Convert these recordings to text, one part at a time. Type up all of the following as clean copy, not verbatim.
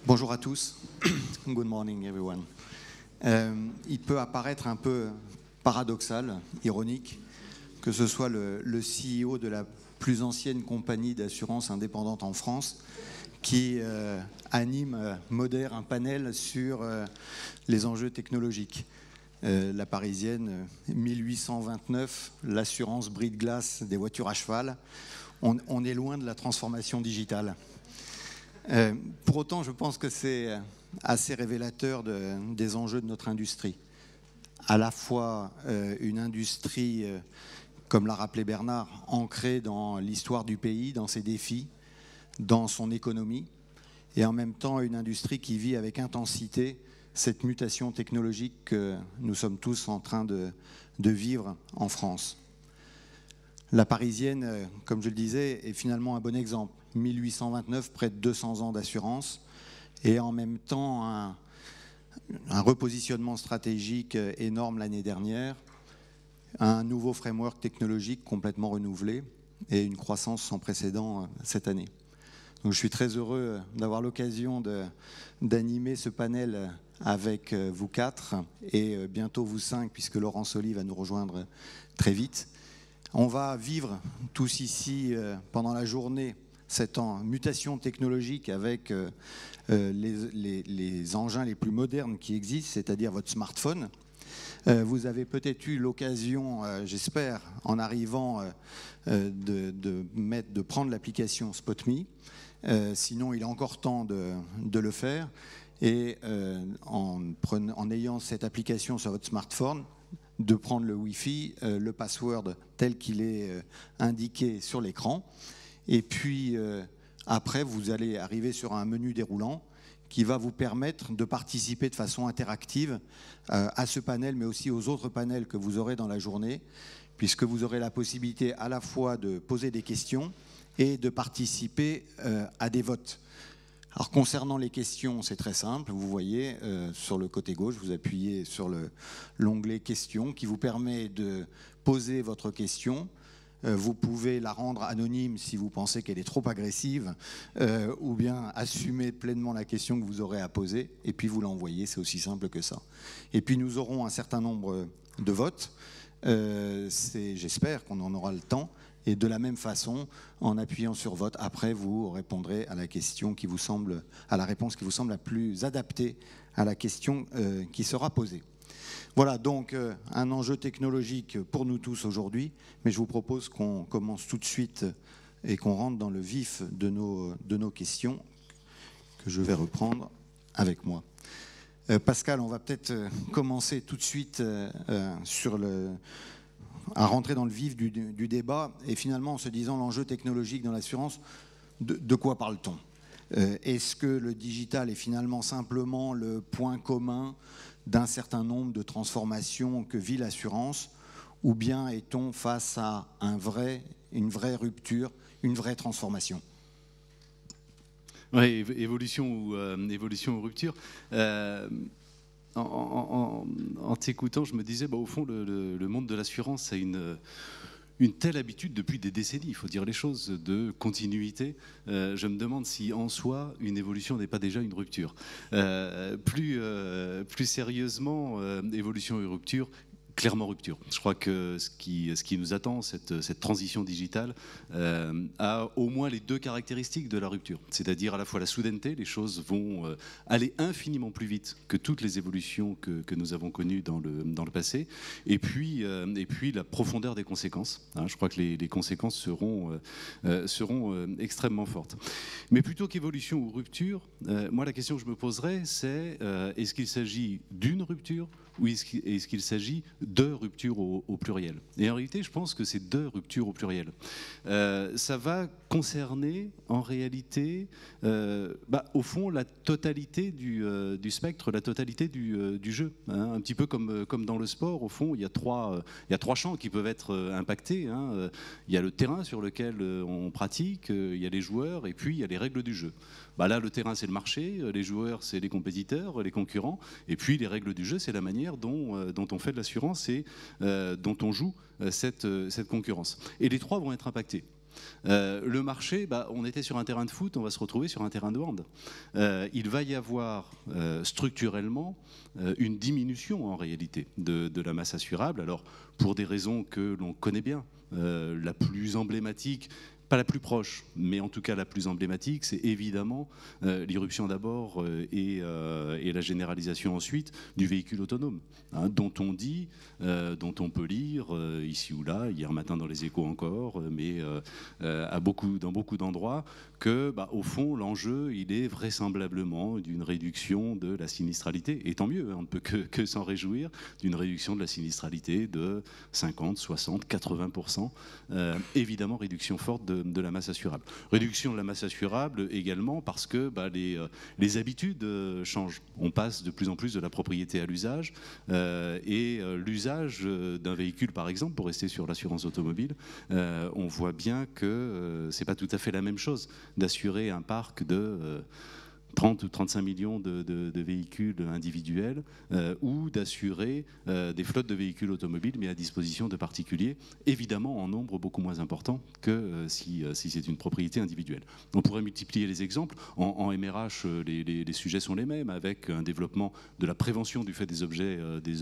Bonjour à tous. Good morning, everyone. Il peut apparaître un peu paradoxal, ironique, que ce soit le CEO de la plus ancienne compagnie d'assurance indépendante en France qui modère un panel sur les enjeux technologiques. La Parisienne, 1829, l'assurance bris de glace des voitures à cheval. On est loin de la transformation digitale. Pour autant, je pense que c'est assez révélateur des enjeux de notre industrie. À la fois une industrie, comme l'a rappelé Bernard, ancrée dans l'histoire du pays, dans ses défis, dans son économie, et en même temps une industrie qui vit avec intensité cette mutation technologique que nous sommes tous en train de vivre en France. La Parisienne, comme je le disais, est finalement un bon exemple. 1829, près de 200 ans d'assurance, et en même temps un repositionnement stratégique énorme l'année dernière, un nouveau framework technologique complètement renouvelé et une croissance sans précédent cette année. Donc je suis très heureux d'avoir l'occasion d'animer ce panel avec vous quatre et bientôt vous cinq, puisque Laurent Soli va nous rejoindre très vite. On va vivre tous ici pendant la journée cette mutation technologique avec les engins les plus modernes qui existent, c'est-à-dire votre smartphone. Vous avez peut-être eu l'occasion, j'espère, en arrivant, de prendre l'application SpotMe. Sinon, il est encore temps de le faire. Et en ayant cette application sur votre smartphone, de prendre le Wi-Fi, le password tel qu'il est indiqué sur l'écran. Et puis, après, vous allez arriver sur un menu déroulant qui va vous permettre de participer de façon interactive à ce panel, mais aussi aux autres panels que vous aurez dans la journée, puisque vous aurez la possibilité à la fois de poser des questions et de participer à des votes. Alors, concernant les questions, c'est très simple. Vous voyez, sur le côté gauche, vous appuyez sur l'onglet « Questions » qui vous permet de poser votre question. Vous pouvez la rendre anonyme si vous pensez qu'elle est trop agressive, ou bien assumer pleinement la question que vous aurez à poser, et puis vous l'envoyez, c'est aussi simple que ça. Et puis nous aurons un certain nombre de votes, j'espère qu'on en aura le temps, et de la même façon, en appuyant sur vote, après vous répondrez à la question qui vous semble, à la réponse qui vous semble la plus adaptée à la question qui sera posée. Voilà donc un enjeu technologique pour nous tous aujourd'hui, mais je vous propose qu'on commence tout de suite et qu'on rentre dans le vif de nos questions que je vais reprendre avec moi. Pascal, on va peut-être commencer tout de suite à rentrer dans le vif du débat et finalement en se disant l'enjeu technologique dans l'assurance, de quoi parle-t-on ? Est-ce que le digital est finalement simplement le point commun d'un certain nombre de transformations que vit l'assurance, ou bien est-on face à une vraie rupture, une vraie transformation ? Oui, évolution ou rupture. En t'écoutant, je me disais, au fond, le monde de l'assurance a une telle habitude depuis des décennies, il faut dire les choses, de continuité. Je me demande si en soi une évolution n'est pas déjà une rupture. Plus sérieusement, évolution et rupture, clairement rupture. Je crois que ce qui nous attend, cette transition digitale, a au moins les deux caractéristiques de la rupture. C'est-à-dire à la fois la soudaineté, les choses vont aller infiniment plus vite que toutes les évolutions que nous avons connues dans le passé, et puis la profondeur des conséquences. Je crois que les conséquences seront extrêmement fortes. Mais plutôt qu'évolution ou rupture, moi la question que je me poserais, c'est est-ce qu'il s'agit d'une rupture ou est-ce qu'il s'agit de ruptures au pluriel ? Et en réalité, je pense que c'est de ruptures au pluriel. Ça va concerner, en réalité, au fond, la totalité du spectre, la totalité du jeu. Un petit peu comme dans le sport, au fond, il y a trois champs qui peuvent être impactés. Il y a le terrain sur lequel on pratique, il y a les joueurs, et puis il y a les règles du jeu. Là, le terrain, c'est le marché, les joueurs, c'est les compétiteurs, les concurrents, et puis les règles du jeu, c'est la manière dont on fait de l'assurance et dont on joue cette concurrence. Et les trois vont être impactés. Le marché, on était sur un terrain de foot, on va se retrouver sur un terrain de hand. Il va y avoir structurellement une diminution en réalité de la masse assurable, alors pour des raisons que l'on connaît bien. La plus emblématique, pas la plus proche, mais en tout cas la plus emblématique, c'est évidemment l'irruption d'abord et la généralisation ensuite du véhicule autonome, hein, dont on dit, dont on peut lire ici ou là, hier matin dans les Échos encore, mais dans beaucoup d'endroits, que, au fond, l'enjeu, il est vraisemblablement d'une réduction de la sinistralité, et tant mieux, on ne peut que s'en réjouir, d'une réduction de la sinistralité de 50, 60, 80%, évidemment réduction forte de la masse assurable. Réduction de la masse assurable également parce que les habitudes changent. On passe de plus en plus de la propriété à l'usage, et l'usage d'un véhicule, par exemple, pour rester sur l'assurance automobile, on voit bien que c'est pas tout à fait la même chose d'assurer un parc de 30 ou 35 millions de véhicules individuels ou d'assurer des flottes de véhicules automobiles mis à disposition de particuliers, évidemment en nombre beaucoup moins important que si c'est une propriété individuelle. On pourrait multiplier les exemples. En MRH, les sujets sont les mêmes, avec un développement de la prévention du fait des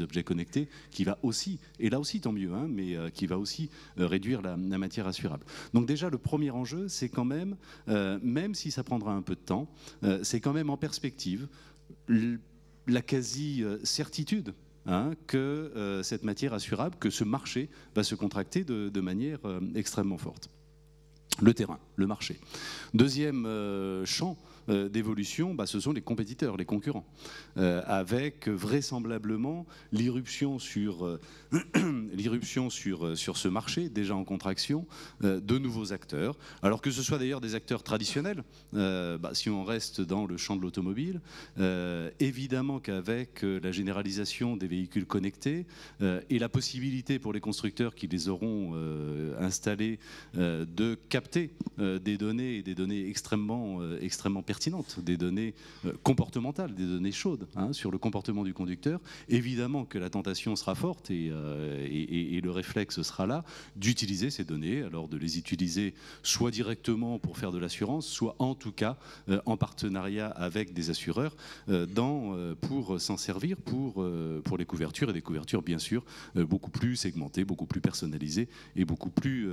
objets connectés qui va aussi, et là aussi tant mieux, hein, mais qui va aussi réduire la matière assurable. Donc déjà, le premier enjeu, c'est quand même si ça prendra un peu de temps, c'est quand même en perspective la quasi-certitude que cette matière assurable, que ce marché va se contracter de manière extrêmement forte. Le terrain, le marché. Deuxième champ d'évolution, ce sont les compétiteurs, les concurrents, avec vraisemblablement l'irruption sur ce marché déjà en contraction de nouveaux acteurs, alors que ce soit d'ailleurs des acteurs traditionnels, si on reste dans le champ de l'automobile, évidemment qu'avec la généralisation des véhicules connectés et la possibilité pour les constructeurs qui les auront installés de capter des données extrêmement pertinentes, des données comportementales, des données chaudes sur le comportement du conducteur, évidemment que la tentation sera forte et le réflexe sera là d'utiliser ces données, alors de les utiliser soit directement pour faire de l'assurance, soit en tout cas en partenariat avec des assureurs pour s'en servir pour les couvertures, et des couvertures bien sûr beaucoup plus segmentées, beaucoup plus personnalisées et beaucoup plus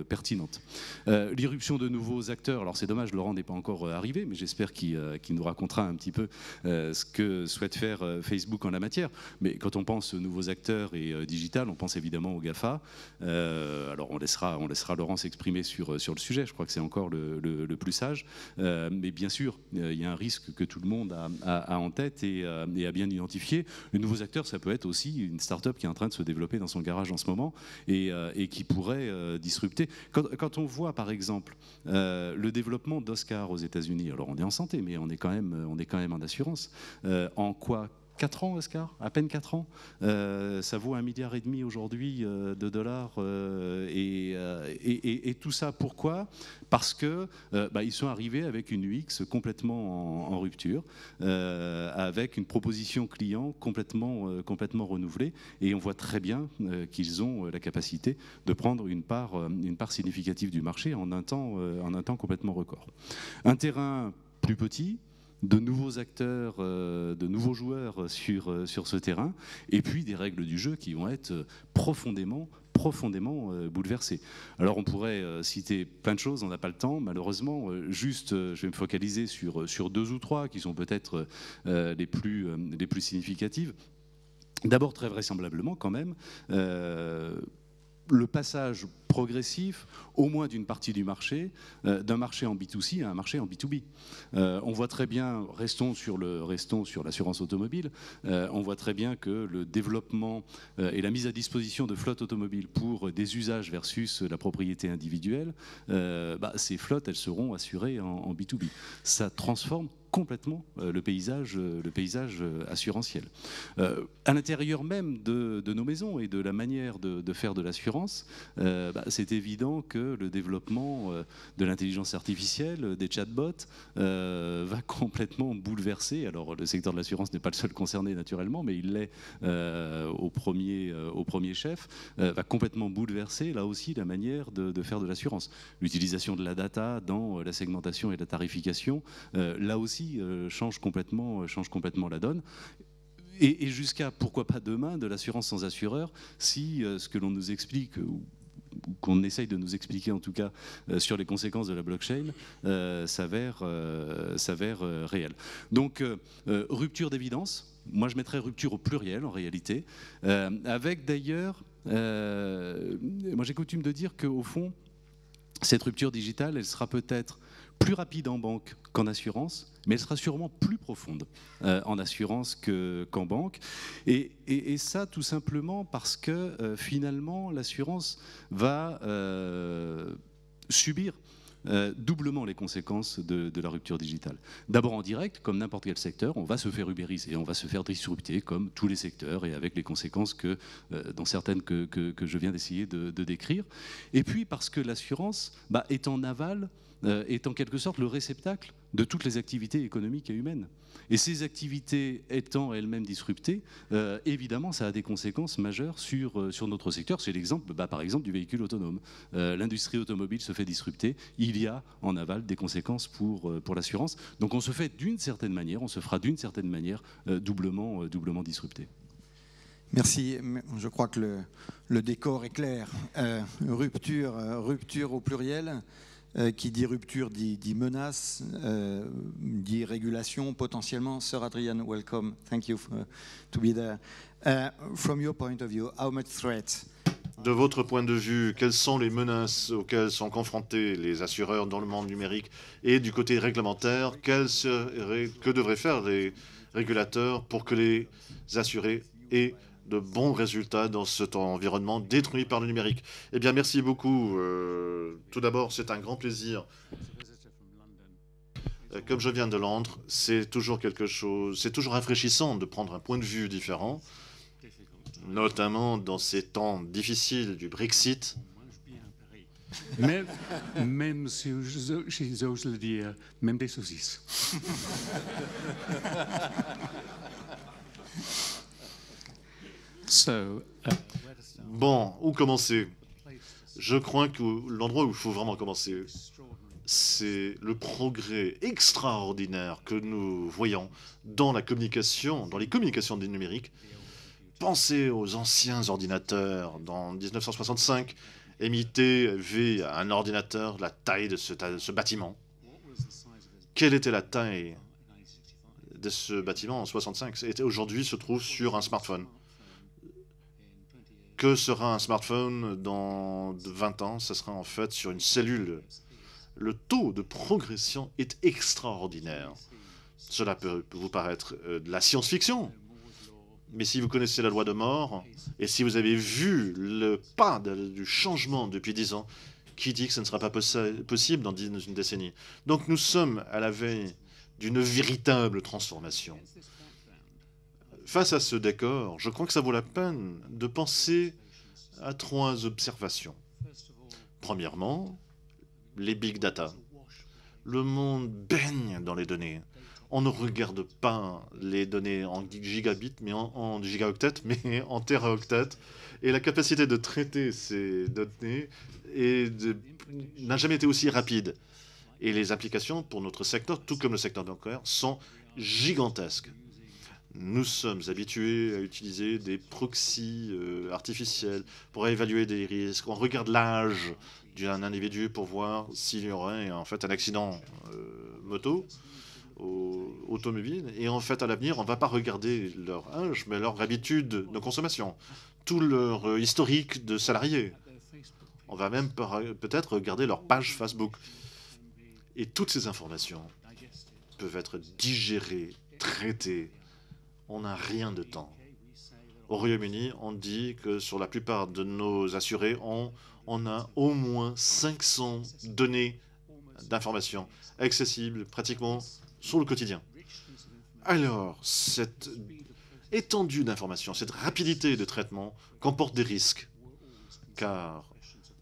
pertinentes. L'irruption de nouveaux acteurs, alors c'est dommage, Laurent n'est pas encore arrivé, mais j'espère qu'il nous racontera un petit peu ce que souhaite faire Facebook en la matière. Mais quand on pense aux nouveaux acteurs et digital, on pense évidemment aux GAFA. Alors on laissera Laurent s'exprimer sur le sujet, je crois que c'est encore le plus sage. Mais bien sûr, il y a un risque que tout le monde a en tête et a bien identifié. Les nouveaux acteurs, ça peut être aussi une start-up qui est en train de se développer dans son garage en ce moment et qui pourrait disrupter. Quand on voit par exemple le développement d'Oscar aux États-Unis, alors on est en santé, mais on est quand même en assurance. En quoi 4 ans, Oscar, à peine 4 ans, ça vaut 1,5 milliard aujourd'hui de dollars, et tout ça pourquoi ? Parce que ils sont arrivés avec une UX complètement en rupture, avec une proposition client complètement renouvelée, et on voit très bien qu'ils ont la capacité de prendre une part significative du marché en un temps complètement record. Un terrain plus petit, de nouveaux acteurs, de nouveaux joueurs sur ce terrain, et puis des règles du jeu qui vont être profondément bouleversées. Alors on pourrait citer plein de choses, on n'a pas le temps malheureusement, je vais me focaliser sur 2 ou 3 qui sont peut-être les plus significatives. D'abord, très vraisemblablement quand même, le passage progressif, au moins d'une partie du marché, d'un marché en B2C à un marché en B2B. On voit très bien, restons sur l'assurance automobile, on voit très bien que le développement et la mise à disposition de flottes automobiles pour des usages versus la propriété individuelle, ces flottes, elles seront assurées en B2B. Ça transforme complètement le paysage assurantiel. À l'intérieur même de nos maisons et de la manière de faire de l'assurance, c'est évident que le développement de l'intelligence artificielle, des chatbots, va complètement bouleverser. Alors le secteur de l'assurance n'est pas le seul concerné naturellement, mais il l'est au premier chef, va complètement bouleverser là aussi la manière de faire de l'assurance. L'utilisation de la data dans la segmentation et la tarification, là aussi change complètement la donne. Et jusqu'à, pourquoi pas demain, de l'assurance sans assureur, si ce que l'on nous explique, ou qu'on essaye de nous expliquer en tout cas sur les conséquences de la blockchain, s'avère réel. Donc, rupture d'évidence, moi je mettrais rupture au pluriel en réalité, avec d'ailleurs, moi j'ai coutume de dire qu'au fond, cette rupture digitale, elle sera peut-être plus rapide en banque qu'en assurance, mais elle sera sûrement plus profonde en assurance qu'en banque. Et ça, tout simplement parce que finalement, l'assurance va subir doublement les conséquences de la rupture digitale. D'abord en direct, comme n'importe quel secteur, on va se faire ubériser, on va se faire disrupter comme tous les secteurs et avec les conséquences dont certaines que je viens d'essayer de décrire. Et puis parce que l'assurance est en aval, est en quelque sorte le réceptacle de toutes les activités économiques et humaines. Et ces activités étant elles-mêmes disruptées, évidemment, ça a des conséquences majeures sur notre secteur. C'est l'exemple, par exemple, du véhicule autonome. L'industrie automobile se fait disrupter. Il y a en aval des conséquences pour l'assurance. Donc on se fait d'une certaine manière, on se fera d'une certaine manière doublement disrupté. Merci. Je crois que le décor est clair. Rupture au pluriel. Qui dit rupture dit menace, dit régulation potentiellement. Sir Adrian, welcome. Thank you to be there. From your point of view, how much threat? De votre point de vue, quelles sont les menaces auxquelles sont confrontés les assureurs dans le monde numérique? Et du côté réglementaire, que devraient faire les régulateurs pour que les assurés aient de bons résultats dans cet environnement détruit par le numérique? Eh bien, merci beaucoup. Tout d'abord, c'est un grand plaisir. Comme je viens de Londres, c'est toujours rafraîchissant de prendre un point de vue différent, notamment dans ces temps difficiles du Brexit. Même si j'ose le dire, même des saucisses. Bon, où commencer? Je crois que l'endroit où il faut vraiment commencer, c'est le progrès extraordinaire que nous voyons dans la communication, dans les communications des numériques. Pensez aux anciens ordinateurs. Dans 1965, MIT avait un ordinateur de la taille de ce bâtiment. Quelle était la taille de ce bâtiment en 1965? Et aujourd'hui se trouve sur un smartphone. Que sera un smartphone dans 20 ans? Ce sera en fait sur une cellule. Le taux de progression est extraordinaire. Cela peut vous paraître de la science-fiction, mais si vous connaissez la loi de Moore, et si vous avez vu le pas du changement depuis 10 ans, qui dit que ce ne sera pas possible dans une décennie? Donc nous sommes à la veille d'une véritable transformation. Face à ce décor, je crois que ça vaut la peine de penser à 3 observations. Premièrement, les big data. Le monde baigne dans les données. On ne regarde pas les données en gigabits, mais en gigaoctets, mais en téraoctets. Et la capacité de traiter ces données n'a jamais été aussi rapide. Et les applications pour notre secteur, tout comme le secteur bancaire, sont gigantesques. Nous sommes habitués à utiliser des proxys artificiels pour évaluer des risques. On regarde l'âge d'un individu pour voir s'il y aurait en fait un accident moto ou automobile. Et en fait, à l'avenir, on ne va pas regarder leur âge, mais leur habitude de consommation, tout leur historique de salariés. On va même peut-être regarder leur page Facebook. Et toutes ces informations peuvent être digérées, traitées. On n'a rien de temps. Au Royaume-Uni, on dit que sur la plupart de nos assurés, on a au moins 500 données d'informations accessibles pratiquement sur le quotidien. Alors, cette étendue d'informations, cette rapidité de traitement comporte des risques, car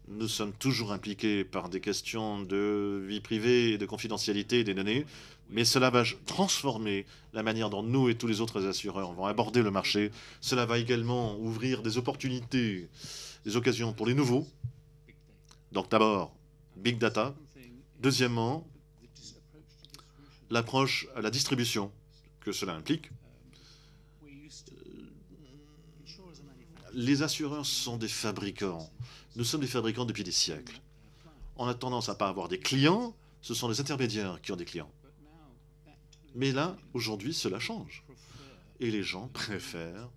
nous sommes toujours impliqués par des questions de vie privée et de confidentialité des données, mais cela va transformer la manière dont nous et tous les autres assureurs vont aborder le marché. Cela va également ouvrir des opportunités, des occasions pour les nouveaux. Donc d'abord, Big Data. Deuxièmement, l'approche à la distribution que cela implique. Les assureurs sont des fabricants. Nous sommes des fabricants depuis des siècles. On a tendance à ne pas avoir des clients, ce sont les intermédiaires qui ont des clients. Mais là, aujourd'hui, cela change. Et les gens préfèrent,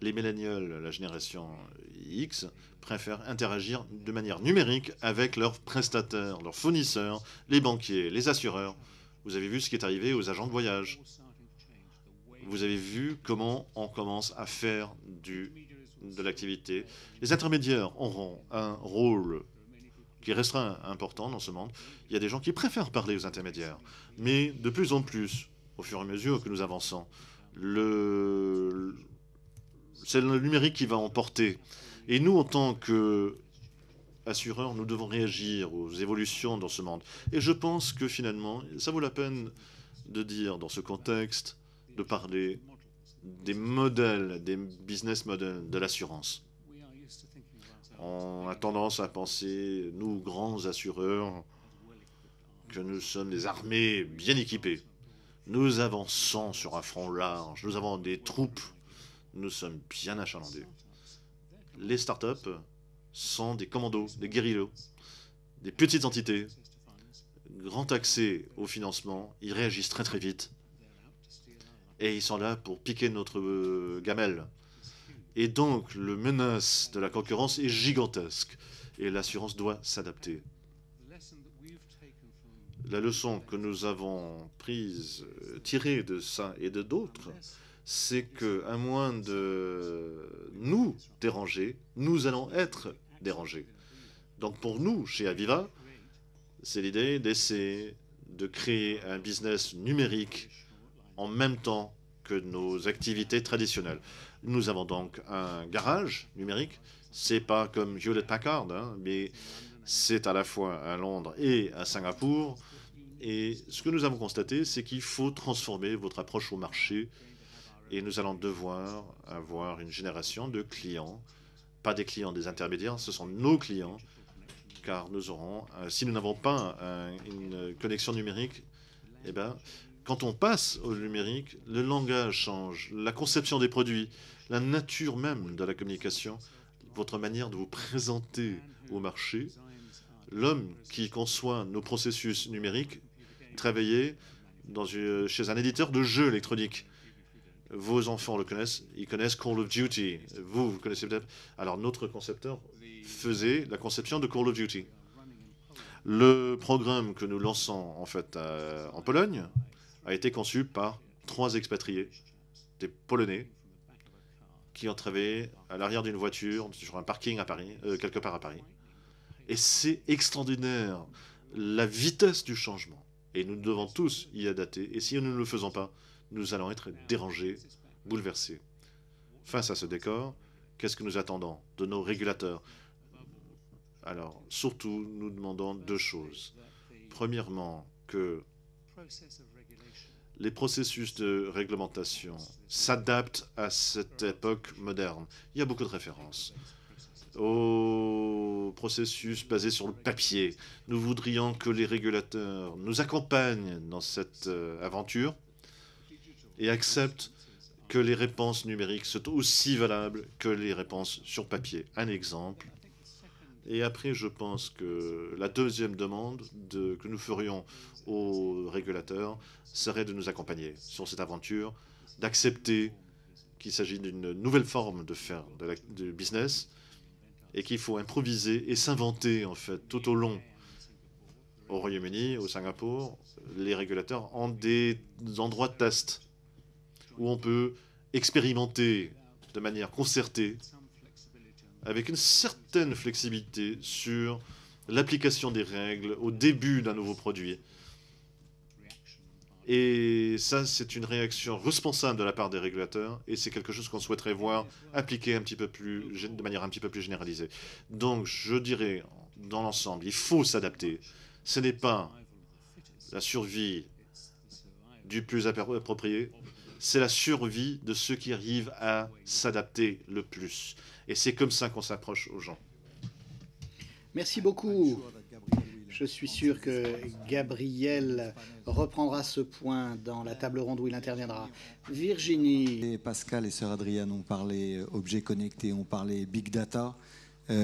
les millénials, la génération X, préfèrent interagir de manière numérique avec leurs prestataires, leurs fournisseurs, les banquiers, les assureurs. Vous avez vu ce qui est arrivé aux agents de voyage. Vous avez vu comment on commence à faire de l'activité. Les intermédiaires auront un rôle qui restera important dans ce monde. Il y a des gens qui préfèrent parler aux intermédiaires. Mais de plus en plus, au fur et à mesure que nous avançons, c'est le numérique qui va emporter. Et nous, en tant qu'assureurs, nous devons réagir aux évolutions dans ce monde. Et je pense que finalement, ça vaut la peine de dire dans ce contexte, de parler des modèles, des business models de l'assurance. On a tendance à penser, nous, grands assureurs, que nous sommes des armées bien équipées. Nous avançons sur un front large, nous avons des troupes, nous sommes bien achalandés. Les startups sont des commandos, des guérillas, des petites entités, grand accès au financement, ils réagissent très très vite. Et ils sont là pour piquer notre gamelle. Et donc, le menace de la concurrence est gigantesque. Et l'assurance doit s'adapter. La leçon que nous avons tirée de ça et de d'autres, c'est qu'à moins de nous déranger, nous allons être dérangés. Donc pour nous, chez Aviva, c'est l'idée d'essayer de créer un business numérique en même temps que nos activités traditionnelles. Nous avons donc un garage numérique. C'est pas comme Hewlett-Packard, hein, mais c'est à la fois à Londres et à Singapour. Et ce que nous avons constaté, c'est qu'il faut transformer votre approche au marché. Et nous allons devoir avoir une génération de clients, pas des clients des intermédiaires, ce sont nos clients, car nous aurons, si nous n'avons pas une connexion numérique, eh ben, quand on passe au numérique, le langage change, la conception des produits, la nature même de la communication, votre manière de vous présenter au marché. L'homme qui conçoit nos processus numériques travaillait chez un éditeur de jeux électroniques. Vos enfants le connaissent, ils connaissent Call of Duty. Vous connaissez peut-être. Alors notre concepteur faisait la conception de Call of Duty. Le programme que nous lançons en fait en Pologne a été conçu par 3 expatriés, des Polonais, qui ont travaillé à l'arrière d'une voiture sur un parking à Paris, quelque part à Paris. Et c'est extraordinaire, la vitesse du changement. Et nous devons tous y adapter. Et si nous ne le faisons pas, nous allons être dérangés, bouleversés. Face à ce décor, qu'est-ce que nous attendons de nos régulateurs? Alors, surtout, nous demandons 2 choses. Premièrement, que les processus de réglementation s'adaptent à cette époque moderne. Il y a beaucoup de références au processus basé sur le papier. Nous voudrions que les régulateurs nous accompagnent dans cette aventure et acceptent que les réponses numériques sont aussi valables que les réponses sur papier. Un exemple. Et après, je pense que la deuxième demande que nous ferions aux régulateurs serait de nous accompagner sur cette aventure, d'accepter qu'il s'agit d'une nouvelle forme de faire de business et qu'il faut improviser et s'inventer en fait tout au long. Au Royaume-Uni, au Singapour, les régulateurs ont des endroits de test où on peut expérimenter de manière concertée avec une certaine flexibilité sur l'application des règles au début d'un nouveau produit. Et ça, c'est une réaction responsable de la part des régulateurs, et c'est quelque chose qu'on souhaiterait voir appliqué de manière un petit peu plus généralisée. Donc, je dirais, dans l'ensemble, il faut s'adapter. Ce n'est pas la survie du plus approprié, c'est la survie de ceux qui arrivent à s'adapter le plus. Et c'est comme ça qu'on s'approche aux gens. Merci beaucoup. Je suis sûr que Gabriel reprendra ce point dans la table ronde où il interviendra. Virginie. Et Pascal et sœur Adrienne ont parlé objets connectés, ont parlé big data.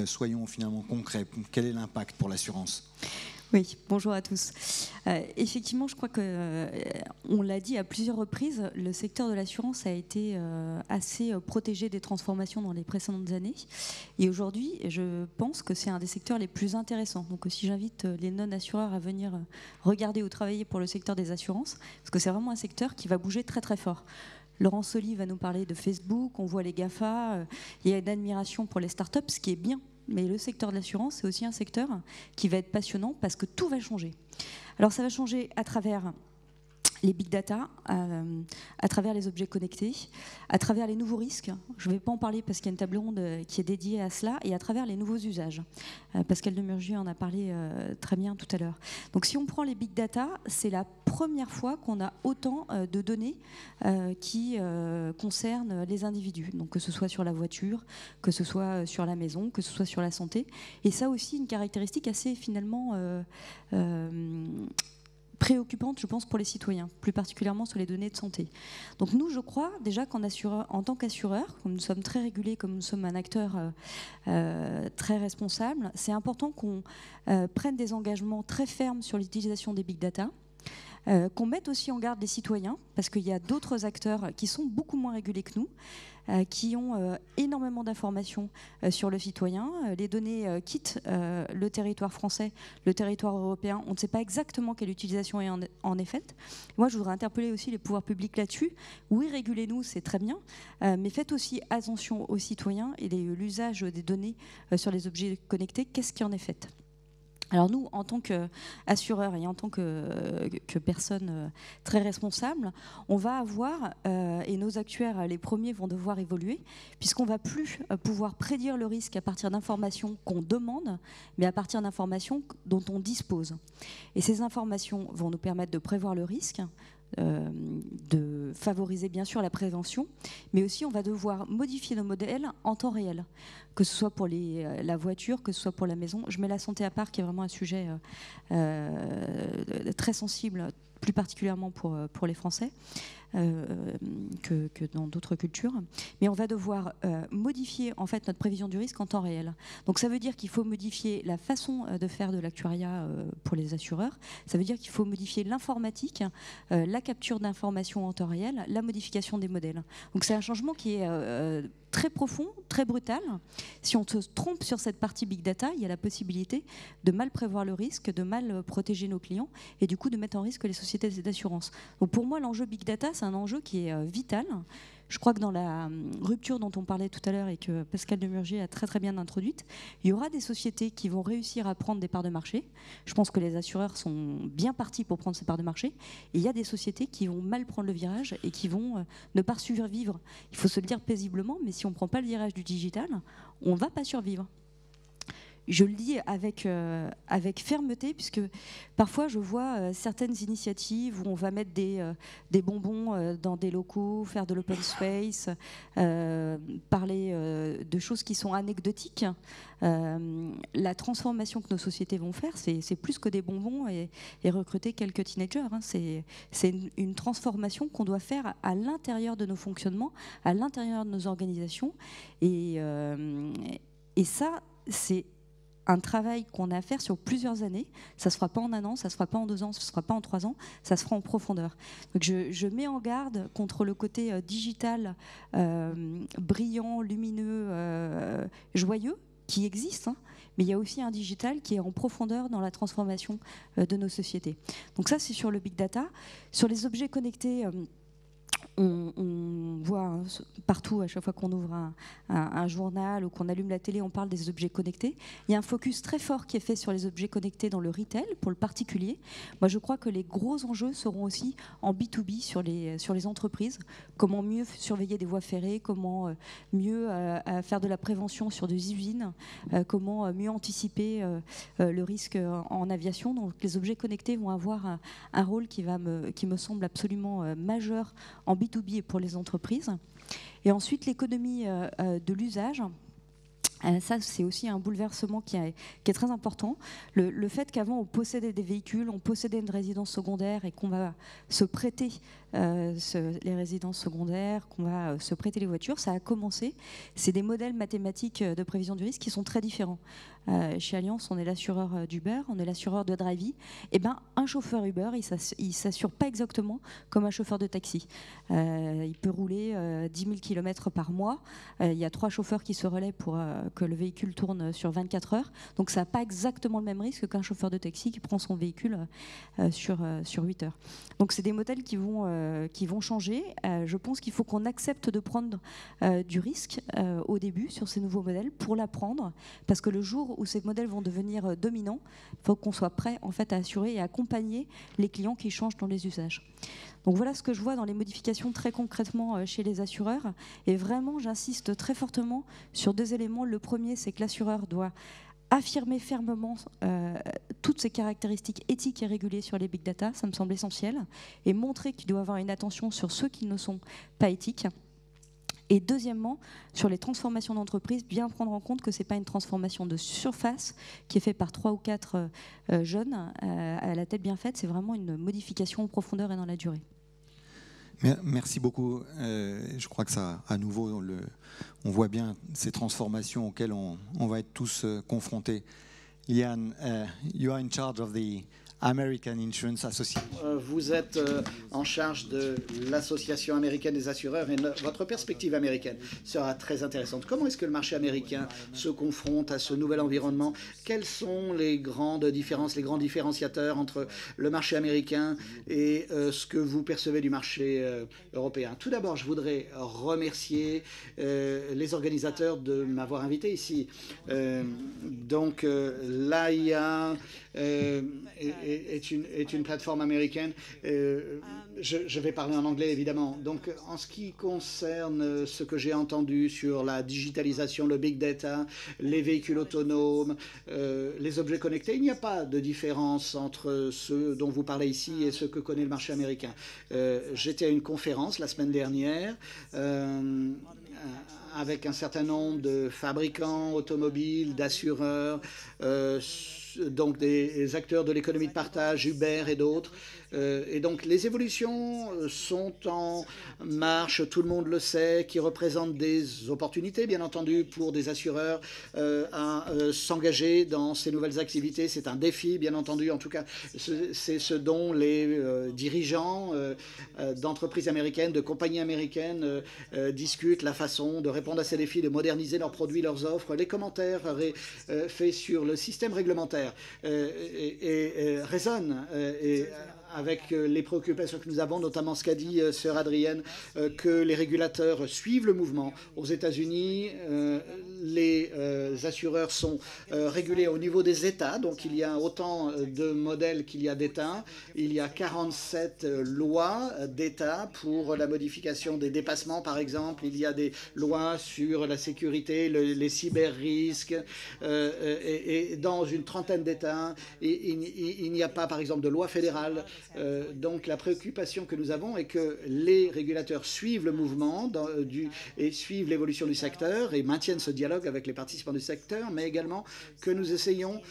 Soyons finalement concrets. Quel est l'impact pour l'assurance ? Oui, bonjour à tous. Effectivement, je crois qu'on l'a dit à plusieurs reprises, le secteur de l'assurance a été assez protégé des transformations dans les précédentes années. Et aujourd'hui, je pense que c'est un des secteurs les plus intéressants. Donc aussi, j'invite les non-assureurs à venir regarder ou travailler pour le secteur des assurances, parce que c'est vraiment un secteur qui va bouger très très fort. Laurent Soli va nous parler de Facebook, on voit les GAFA, il y a une admiration pour les startups, ce qui est bien. Mais le secteur de l'assurance, c'est aussi un secteur qui va être passionnant parce que tout va changer. Alors ça va changer à travers les big data, à travers les objets connectés, à travers les nouveaux risques. Je ne vais pas en parler parce qu'il y a une table ronde qui est dédiée à cela, et à travers les nouveaux usages. Pascal Demurgier en a parlé très bien tout à l'heure. Donc si on prend les big data, c'est la première fois qu'on a autant de données qui concernent les individus. Donc que ce soit sur la voiture, que ce soit sur la maison, que ce soit sur la santé. Et ça aussi, une caractéristique assez finalement préoccupante, je pense, pour les citoyens, plus particulièrement sur les données de santé. Donc nous, je crois déjà en tant qu'assureur, comme nous sommes très régulés, comme nous sommes un acteur très responsable, c'est important qu'on prenne des engagements très fermes sur l'utilisation des big data, qu'on mette aussi en garde les citoyens, parce qu'il y a d'autres acteurs qui sont beaucoup moins régulés que nous, qui ont énormément d'informations sur le citoyen. Les données quittent le territoire français, le territoire européen. On ne sait pas exactement quelle utilisation en est faite. Moi, je voudrais interpeller aussi les pouvoirs publics là-dessus. Oui, régulez-nous, c'est très bien, mais faites aussi attention aux citoyens et l'usage des données sur les objets connectés. Qu'est-ce qui en est fait ? Alors nous, en tant qu'assureurs et en tant que personnes très responsables, on va avoir, et nos actuaires, les premiers, vont devoir évoluer, puisqu'on ne va plus pouvoir prédire le risque à partir d'informations qu'on demande, mais à partir d'informations dont on dispose. Et ces informations vont nous permettre de prévoir le risque, de favoriser bien sûr la prévention, mais aussi on va devoir modifier nos modèles en temps réel, que ce soit pour la voiture, que ce soit pour la maison. Je mets la santé à part, qui est vraiment un sujet très sensible, plus particulièrement pour les Français, que dans d'autres cultures. Mais on va devoir modifier en fait notre prévision du risque en temps réel. Donc ça veut dire qu'il faut modifier la façon de faire de l'actuariat pour les assureurs. Ça veut dire qu'il faut modifier l'informatique, la capture d'informations en temps réel, la modification des modèles. Donc c'est un changement qui est très profond, très brutal. Si on se trompe sur cette partie big data, il y a la possibilité de mal prévoir le risque, de mal protéger nos clients et du coup de mettre en risque les sociétés d'assurance. Donc pour moi, l'enjeu big data, c'est un enjeu qui est vital. Je crois que dans la rupture dont on parlait tout à l'heure et que Pascal Demurgier a très très bien introduite, il y aura des sociétés qui vont réussir à prendre des parts de marché. Je pense que les assureurs sont bien partis pour prendre ces parts de marché. Et il y a des sociétés qui vont mal prendre le virage et qui vont ne pas survivre. Il faut se le dire paisiblement, mais si on ne prend pas le virage du digital, on ne va pas survivre. Je le dis avec fermeté, puisque parfois je vois certaines initiatives où on va mettre des bonbons dans des locaux, faire de l'open space, parler de choses qui sont anecdotiques. La transformation que nos sociétés vont faire, c'est plus que des bonbons et recruter quelques teenagers. Hein. C'est une transformation qu'on doit faire à l'intérieur de nos fonctionnements, à l'intérieur de nos organisations. Et ça, c'est un travail qu'on a à faire sur plusieurs années. Ça ne se fera pas en un an, ça ne se fera pas en 2 ans, ça ne se fera pas en 3 ans, ça se fera en profondeur. Donc je mets en garde contre le côté digital, brillant, lumineux, joyeux, qui existe, hein, mais il y a aussi un digital qui est en profondeur dans la transformation de nos sociétés. Donc ça, c'est sur le big data. Sur les objets connectés, on voit partout, à chaque fois qu'on ouvre un journal ou qu'on allume la télé, on parle des objets connectés. Il y a un focus très fort qui est fait sur les objets connectés dans le retail, pour le particulier. Moi, je crois que les gros enjeux seront aussi en B2B sur les entreprises. Comment mieux surveiller des voies ferrées, comment mieux faire de la prévention sur des usines, comment mieux anticiper le risque en aviation. Donc, les objets connectés vont avoir un rôle qui me semble absolument majeur en B2B et pour les entreprises. Et ensuite, l'économie de l'usage. Ça, c'est aussi un bouleversement qui est très important. Le fait qu'avant, on possédait des véhicules, on possédait une résidence secondaire et qu'on va se prêter les résidences secondaires, qu'on va se prêter les voitures, ça a commencé. C'est des modèles mathématiques de prévision du risque qui sont très différents. Chez Allianz, on est l'assureur d'Uber, on est l'assureur de Drivey. Et ben, un chauffeur Uber, il s'assure pas exactement comme un chauffeur de taxi. Il peut rouler 10 000 km par mois. Il y a 3 chauffeurs qui se relaient pour que le véhicule tourne sur 24 heures. Donc ça n'a pas exactement le même risque qu'un chauffeur de taxi qui prend son véhicule sur 8 heures. Donc c'est des modèles qui vont changer. Je pense qu'il faut qu'on accepte de prendre du risque au début sur ces nouveaux modèles pour l'apprendre, parce que le jour où ces modèles vont devenir dominants, il faut qu'on soit prêt en fait à assurer et accompagner les clients qui changent dans les usages. Donc voilà ce que je vois dans les modifications très concrètement chez les assureurs. Et vraiment, j'insiste très fortement sur 2 éléments. Le premier, c'est que l'assureur doit affirmer fermement toutes ces caractéristiques éthiques et régulées sur les big data, ça me semble essentiel, et montrer qu'il doit avoir une attention sur ceux qui ne sont pas éthiques. Et deuxièmement, sur les transformations d'entreprise, bien prendre en compte que ce n'est pas une transformation de surface qui est faite par 3 ou 4 jeunes à la tête bien faite, c'est vraiment une modification en profondeur et dans la durée. Merci beaucoup. Je crois que ça, à nouveau, on voit bien ces transformations auxquelles on va être tous confrontés. Liane, you are in charge of the American Insurance Association. Vous êtes en charge de l'Association américaine des assureurs et votre perspective américaine sera très intéressante. Comment est-ce que le marché américain se confronte à ce nouvel environnement? Quelles sont les grandes différences, les grands différenciateurs entre le marché américain et ce que vous percevez du marché européen? Tout d'abord, je voudrais remercier les organisateurs de m'avoir invité ici. Donc, l'AIA est une plateforme américaine. Je vais parler en anglais, évidemment. Donc, en ce qui concerne ce que j'ai entendu sur la digitalisation, le big data, les véhicules autonomes, les objets connectés, il n'y a pas de différence entre ceux dont vous parlez ici et ceux que connaît le marché américain. J'étais à une conférence la semaine dernière avec un certain nombre de fabricants automobiles, d'assureurs, donc des acteurs de l'économie de partage, Uber et d'autres. Et donc les évolutions sont en marche, tout le monde le sait, qui représentent des opportunités, bien entendu, pour des assureurs à s'engager dans ces nouvelles activités. C'est un défi, bien entendu. En tout cas, c'est ce dont les dirigeants d'entreprises américaines, de compagnies américaines discutent, la façon de répondre à ces défis, de moderniser leurs produits, leurs offres. Les commentaires faits sur le système réglementaire résonnent avec les préoccupations que nous avons, notamment ce qu'a dit Sœur Adrienne, que les régulateurs suivent le mouvement. Aux États-Unis, les assureurs sont régulés au niveau des États, donc il y a autant de modèles qu'il y a d'États. Il y a 47 lois d'État pour la modification des dépassements, par exemple. Il y a des lois sur la sécurité, les cyber-risques, et dans une trentaine d'États, il n'y a pas, par exemple, de loi fédérale. Donc la préoccupation que nous avons est que les régulateurs suivent le mouvement et suivent l'évolution du secteur et maintiennent ce dialogue avec les participants du secteur, mais également que nous essayons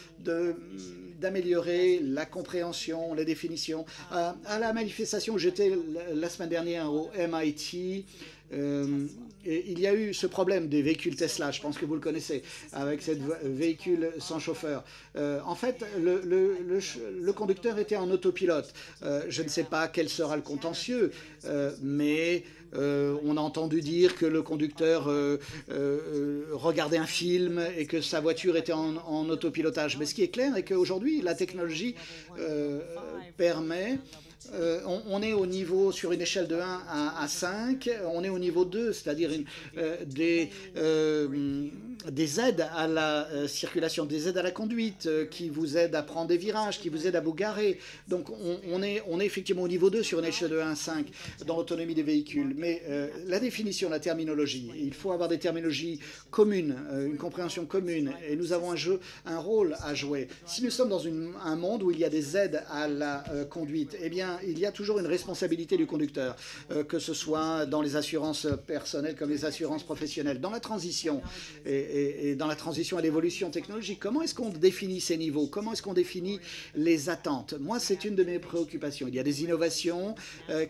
d'améliorer la compréhension, les définitions. À la manifestation, j'étais la semaine dernière au MIT. Et il y a eu ce problème des véhicules Tesla, je pense que vous le connaissez, avec ces véhicules sans chauffeur. En fait, le conducteur était en autopilote. Je ne sais pas quel sera le contentieux, mais on a entendu dire que le conducteur regardait un film et que sa voiture était en autopilotage. Mais ce qui est clair est qu'aujourd'hui, la technologie permet On est au niveau, sur une échelle de 1 à 5, on est au niveau 2, c'est-à-dire des aides à la circulation, des aides à la conduite, qui vous aident à prendre des virages, qui vous aident à vous garer. Donc on est effectivement au niveau 2 sur une échelle de 1 à 5 dans l'autonomie des véhicules. Mais la définition, la terminologie, il faut avoir des terminologies communes, une compréhension commune, et nous avons un rôle à jouer. Si nous sommes dans un monde où il y a des aides à la conduite, eh bien, il y a toujours une responsabilité du conducteur, que ce soit dans les assurances personnelles comme les assurances professionnelles. Dans la transition et dans la transition à l'évolution technologique, comment est-ce qu'on définit ces niveaux? Comment est-ce qu'on définit les attentes? Moi, c'est une de mes préoccupations. Il y a des innovations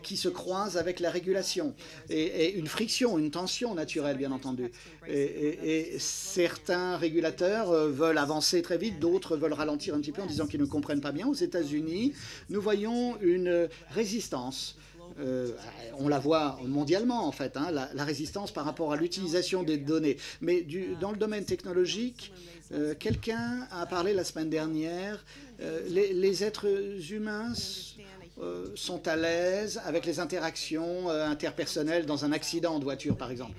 qui se croisent avec la régulation et une friction, une tension naturelle, bien entendu. Et certains régulateurs veulent avancer très vite, d'autres veulent ralentir un petit peu en disant qu'ils ne comprennent pas bien. Aux États-Unis, nous voyons une résistance. On la voit mondialement, en fait, hein, la résistance par rapport à l'utilisation des données. Mais dans le domaine technologique, quelqu'un a parlé la semaine dernière, les êtres humains sont à l'aise avec les interactions interpersonnelles dans un accident de voiture, par exemple.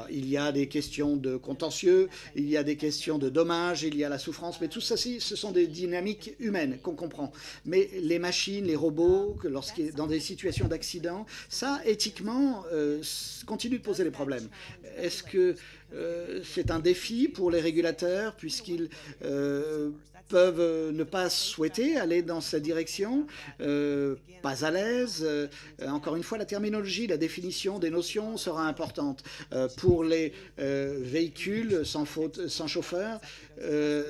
Il y a des questions de contentieux, il y a des questions de dommages, il y a la souffrance, mais tout ça, ce sont des dynamiques humaines qu'on comprend. Mais les machines, les robots, dans des situations d'accident, ça, éthiquement, continue de poser des problèmes. Est-ce que c'est un défi pour les régulateurs, puisqu'ils peuvent ne pas souhaiter aller dans cette direction, pas à l'aise. Encore une fois, la terminologie, la définition des notions sera importante. Pour les véhicules sans chauffeur,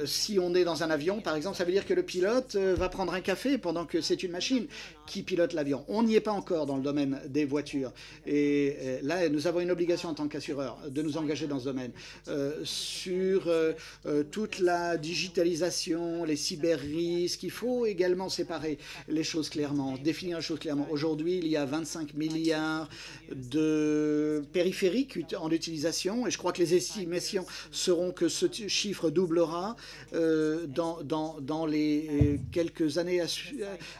si on est dans un avion, par exemple, ça veut dire que le pilote va prendre un café pendant que c'est une machine qui pilote l'avion. On n'y est pas encore dans le domaine des voitures. Et là, nous avons une obligation en tant qu'assureur de nous engager dans ce domaine. Sur toute la digitalisation, les cyber-risques, il faut également séparer les choses clairement, définir les choses clairement. Aujourd'hui, il y a 25 milliards de périphériques en utilisation, et je crois que les estimations seront que ce chiffre doublera dans les quelques années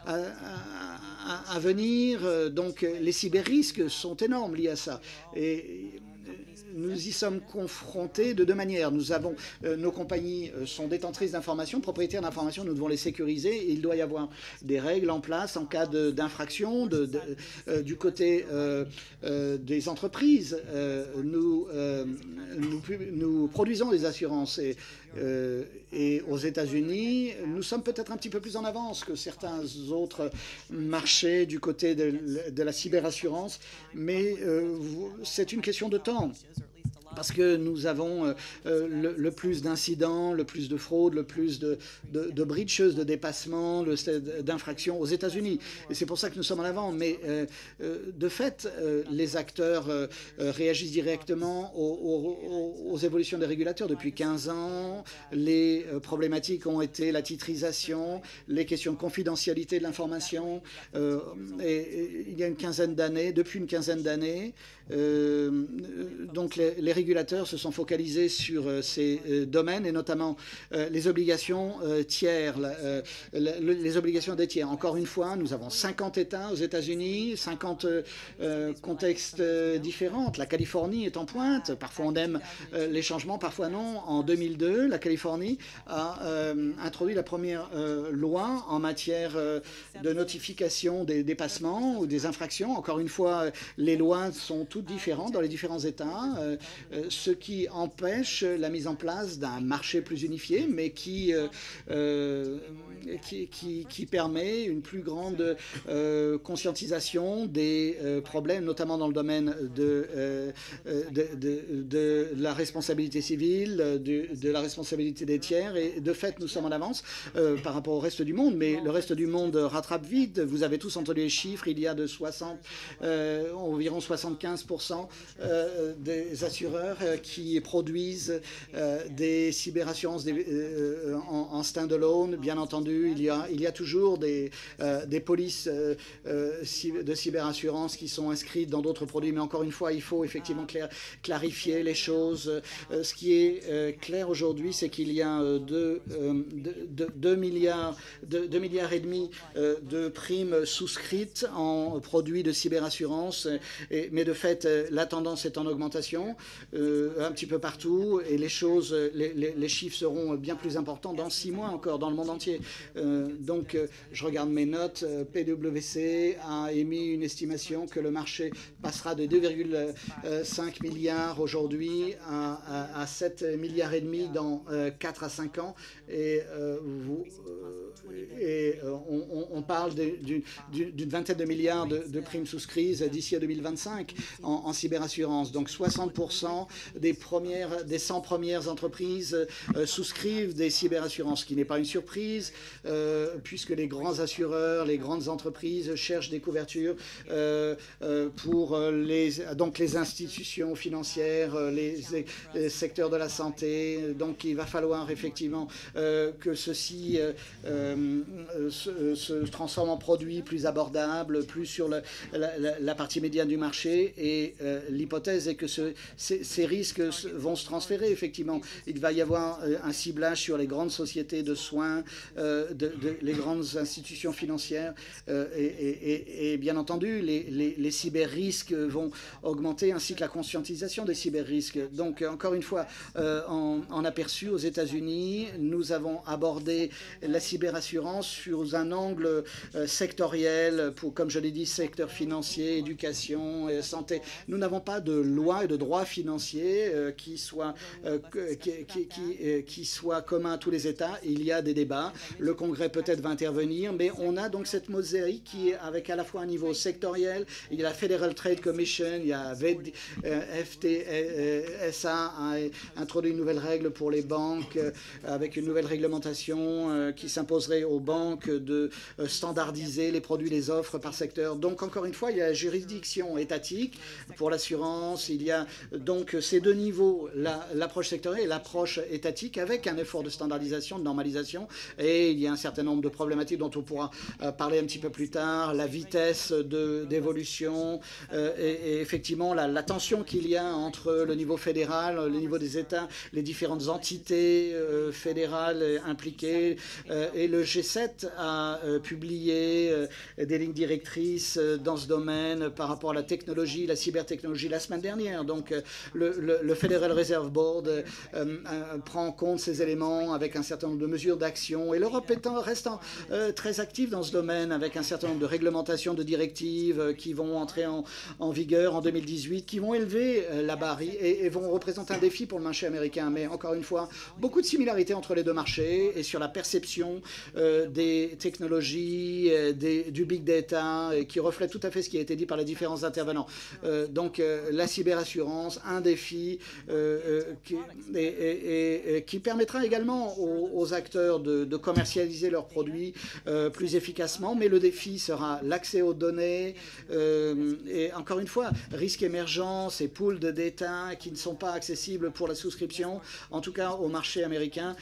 à venir. Donc les cyber-risques sont énormes liés à ça. Et nous y sommes confrontés de deux manières. Nous avons, nos compagnies sont détentrices d'informations, propriétaires d'informations, nous devons les sécuriser. Et il doit y avoir des règles en place en cas d'infraction du côté des entreprises. Nous produisons des assurances et aux États-Unis, nous sommes peut-être un petit peu plus en avance que certains autres marchés du côté de la cyberassurance, mais c'est une question de temps. Parce que nous avons le plus d'incidents, le plus de fraudes, le plus de breaches, de dépassements, d'infractions aux États-Unis. Et c'est pour ça que nous sommes en avant. Mais de fait, les acteurs réagissent directement aux évolutions des régulateurs. Depuis 15 ans, les problématiques ont été la titrisation, les questions de confidentialité de l'information. Et il y a depuis une quinzaine d'années, donc les régulateurs se sont focalisés sur ces domaines et notamment les obligations tiers, les obligations des tiers. Encore une fois, nous avons 50 États aux États-Unis, 50 contextes différents. La Californie est en pointe. Parfois on aime les changements, parfois non. En 2002, la Californie a introduit la première loi en matière de notification des dépassements ou des infractions. Encore une fois, les lois sont toutes différentes dans les différents États. Ce qui empêche la mise en place d'un marché plus unifié, mais qui permet une plus grande conscientisation des problèmes, notamment dans le domaine de la responsabilité civile, de la responsabilité des tiers. Et de fait, nous sommes en avance par rapport au reste du monde, mais le reste du monde rattrape vite. Vous avez tous entendu les chiffres, il y a environ 75% des assureurs assureurs qui produisent des cyberassurances en stand-alone. Bien entendu, il y a toujours des polices de cyberassurance qui sont inscrites dans d'autres produits, mais encore une fois, il faut effectivement clarifier les choses. Ce qui est clair aujourd'hui, c'est qu'il y a 2,5 milliards de primes souscrites en produits de cyberassurance, mais de fait, la tendance est en augmentation un petit peu partout, et les chiffres seront bien plus importants dans 6 mois encore dans le monde entier. Donc, je regarde mes notes. PwC a émis une estimation que le marché passera de 2,5 milliards aujourd'hui à 7,5 milliards dans 4 à 5 ans. Et on parle d'une vingtaine de milliards de primes souscrites d'ici à 2025 en cyberassurance. Donc 60% des 100 premières entreprises souscrivent des cyberassurances, ce qui n'est pas une surprise, puisque les grands assureurs, les grandes entreprises cherchent des couvertures pour les institutions financières, les secteurs de la santé. Donc il va falloir effectivement que ceci se transforme en produits plus abordables, plus sur la partie médiane du marché. Et l'hypothèse est que ces risques vont se transférer, effectivement. Il va y avoir un ciblage sur les grandes sociétés de soins, les grandes institutions financières. Et bien entendu, les cyber-risques vont augmenter, ainsi que la conscientisation des cyber-risques. Donc, encore une fois, en aperçu aux États-Unis, nous avons abordé la cyberassurance sur un angle sectoriel, comme je l'ai dit, secteur financier, éducation, santé. Nous n'avons pas de loi et de droit financier qui soit commun à tous les États. Il y a des débats. Le Congrès peut-être va intervenir, mais on a donc cette mosaïque qui est avec à la fois un niveau sectoriel. Il y a la Federal Trade Commission, il y a FTSA a introduit une nouvelle règle pour les banques avec une nouvelle réglementation qui s'imposerait aux banques de standardiser les produits, les offres par secteur. Donc encore une fois, il y a la juridiction étatique pour l'assurance. Il y a donc ces deux niveaux, l'approche sectorielle et l'approche étatique, avec un effort de standardisation, de normalisation. Et il y a un certain nombre de problématiques dont on pourra parler un petit peu plus tard, la vitesse d'évolution et effectivement la tension qu'il y a entre le niveau fédéral, le niveau des États, les différentes entités fédérales impliquées. Et le G7 a publié des lignes directrices dans ce domaine par rapport à la technologie, la cybertechnologie la semaine dernière. Donc le Federal Reserve Board prend en compte ces éléments avec un certain nombre de mesures d'action. Et l'Europe restant très active dans ce domaine avec un certain nombre de réglementations, de directives qui vont entrer en vigueur en 2018, qui vont élever la barre et vont représenter un défi pour le marché américain. Mais encore une fois, beaucoup de similarités entre les deux marchés et sur la perception des technologies, du big data, qui reflète tout à fait ce qui a été dit par les différents intervenants. Donc la cyberassurance, un défi qui permettra également aux acteurs de commercialiser leurs produits plus efficacement, mais le défi sera l'accès aux données et encore une fois, risques émergents, ces pools de data qui ne sont pas accessibles pour la souscription, en tout cas au marché américain.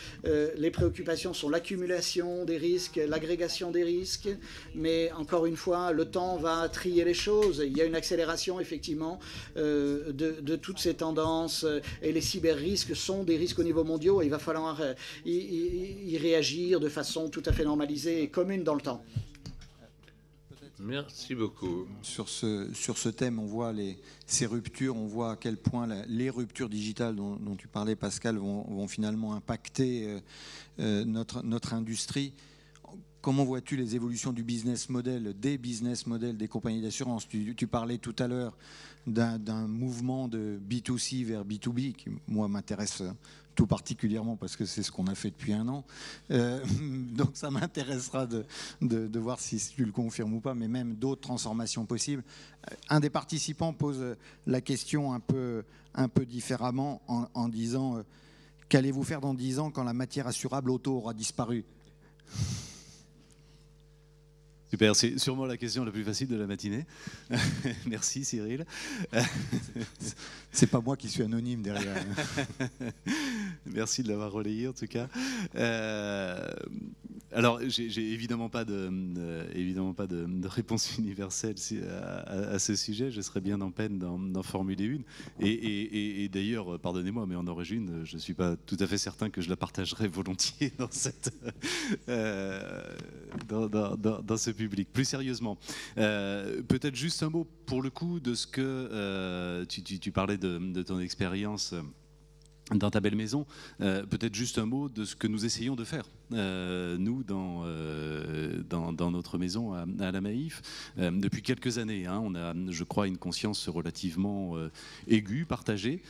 Les préoccupations sont l'accumulation des risques, l'agrégation des risques, mais encore une fois, le temps va trier les choses. Il y a une accélération effectivement de toutes ces tendances et les cyber-risques sont des risques au niveau mondial et il va falloir y réagir de façon tout à fait normalisée et commune dans le temps. Merci beaucoup. Sur ce thème, on voit ces ruptures, on voit à quel point les ruptures digitales dont tu parlais, Pascal, vont finalement impacter notre industrie. Comment vois-tu les évolutions des business models des compagnies d'assurance? Tu parlais tout à l'heure d'un mouvement de B2C vers B2B qui, moi, m'intéresse tout particulièrement parce que c'est ce qu'on a fait depuis 1 an. Donc ça m'intéressera de voir si tu le confirmes ou pas, mais même d'autres transformations possibles. Un des participants pose la question un peu différemment en disant qu'allez-vous faire dans 10 ans quand la matière assurable auto aura disparu? Super, c'est sûrement la question la plus facile de la matinée. Merci Cyril. C'est pas moi qui suis anonyme derrière. Merci de l'avoir relayé en tout cas. Alors, j'ai évidemment pas de réponse universelle à ce sujet. Je serais bien en peine d'en formuler une. Et d'ailleurs, pardonnez-moi, mais en aurais-je une, je ne suis pas tout à fait certain que je la partagerais volontiers dans ce public. Plus sérieusement, peut-être juste un mot pour le coup de ce que tu parlais de ton expérience dans ta belle maison, peut-être juste un mot de ce que nous essayons de faire, nous, dans notre maison à la Maïf. Depuis quelques années, on a, je crois, une conscience relativement aiguë, partagée,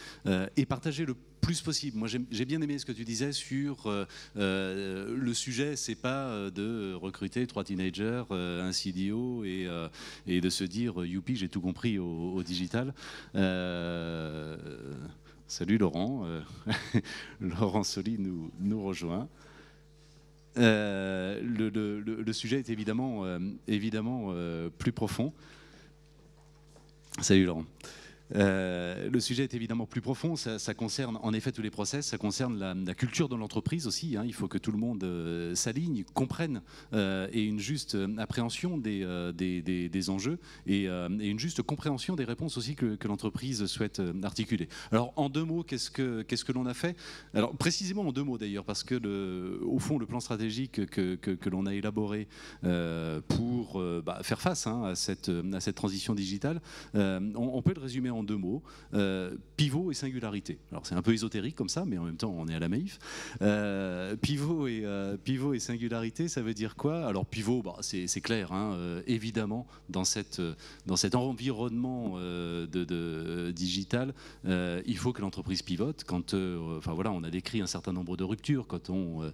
et partagée le plus possible. Moi, j'ai bien aimé ce que tu disais sur le sujet, c'est pas de recruter 3 teenagers, un CDO et de se dire youpi, j'ai tout compris au digital. Salut Laurent, Laurent Soli nous rejoint. Le sujet est évidemment plus profond. Salut Laurent. Le sujet est évidemment plus profond, ça concerne en effet tous les process, ça concerne la culture de l'entreprise aussi, il faut que tout le monde s'aligne, comprenne et une juste appréhension des enjeux et une juste compréhension des réponses aussi que l'entreprise souhaite articuler. Alors en 2 mots, qu'est-ce que l'on a fait? Alors précisément en 2 mots d'ailleurs, parce que au fond le plan stratégique que l'on a élaboré pour faire face à cette transition digitale, on peut le résumer en 2 mots, pivot et singularité. Alors c'est un peu ésotérique comme ça, mais en même temps on est à la Maïf. Pivot et singularité, ça veut dire quoi? Alors pivot, c'est clair, évidemment dans cet environnement digital, il faut que l'entreprise pivote. Quand on a décrit un certain nombre de ruptures, quand on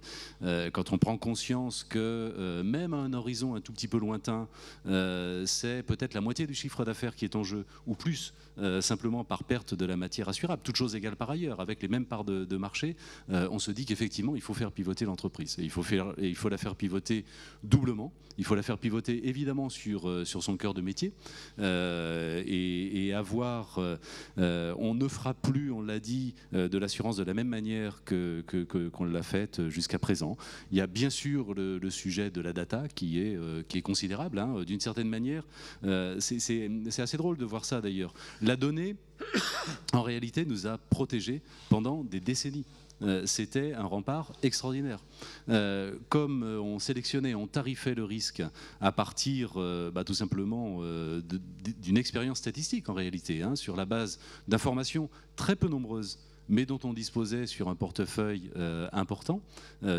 prend conscience que même à un horizon un tout petit peu lointain, c'est peut-être la moitié du chiffre d'affaires qui est en jeu, ou plus, simplement par perte de la matière assurable, toutes choses égales par ailleurs, avec les mêmes parts de marché, on se dit qu'effectivement il faut faire pivoter l'entreprise. Et il faut la faire pivoter doublement. Il faut la faire pivoter évidemment sur son cœur de métier et avoir. On ne fera plus, on l'a dit, de l'assurance de la même manière qu'on l'a faite jusqu'à présent. Il y a bien sûr le sujet de la data qui est considérable, d'une certaine manière. C'est assez drôle de voir ça d'ailleurs. La donnée, en réalité, nous a protégés pendant des décennies. C'était un rempart extraordinaire. Comme on sélectionnait, on tarifait le risque à partir tout simplement d'une expérience statistique en réalité, sur la base d'informations très peu nombreuses, mais dont on disposait sur un portefeuille important,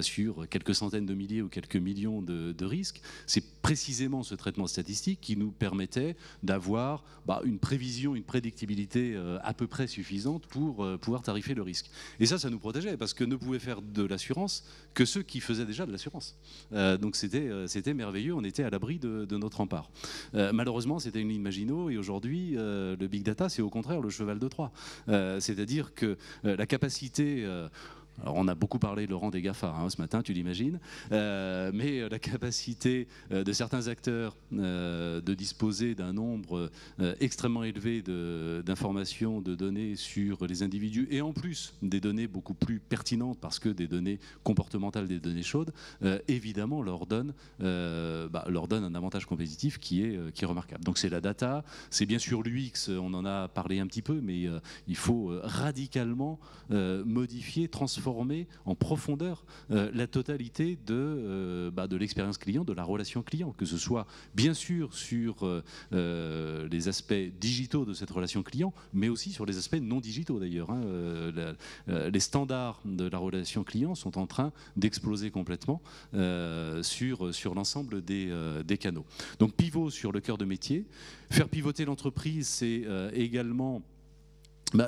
sur quelques centaines de milliers ou quelques millions de risques. C'est précisément ce traitement statistique qui nous permettait d'avoir une prévision, une prédictibilité à peu près suffisante pour pouvoir tarifer le risque. Et ça nous protégeait, parce que ne pouvaient faire de l'assurance que ceux qui faisaient déjà de l'assurance. Donc c'était merveilleux, on était à l'abri de notre rempart. Malheureusement, c'était une ligne Maginot, et aujourd'hui, le big data, c'est au contraire le cheval de Troie. C'est-à-dire que la capacité... Alors on a beaucoup parlé, Laurent, des GAFA ce matin, tu l'imagines, mais la capacité de certains acteurs de disposer d'un nombre extrêmement élevé d'informations, de données sur les individus, et en plus des données beaucoup plus pertinentes, parce que des données comportementales, des données chaudes, évidemment leur donne un avantage compétitif qui est remarquable. Donc c'est la data, c'est bien sûr l'UX, on en a parlé un petit peu, mais il faut radicalement modifier, transformer en profondeur la totalité de l'expérience client, de la relation client, que ce soit bien sûr sur les aspects digitaux de cette relation client, mais aussi sur les aspects non digitaux d'ailleurs. Les standards de la relation client sont en train d'exploser complètement sur l'ensemble des canaux. Donc pivot sur le cœur de métier. Faire pivoter l'entreprise, c'est également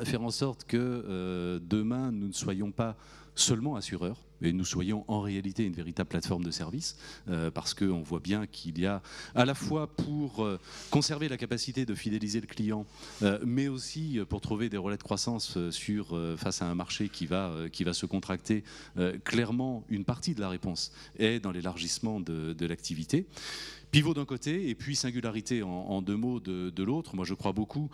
faire en sorte que demain, nous ne soyons pas seulement assureurs, et nous soyons en réalité une véritable plateforme de service, parce qu'on voit bien qu'il y a à la fois pour conserver la capacité de fidéliser le client, mais aussi pour trouver des relais de croissance face à un marché qui va se contracter. Clairement, une partie de la réponse est dans l'élargissement de l'activité. Pivot d'un côté et puis singularité en deux mots de l'autre. Moi, je crois beaucoup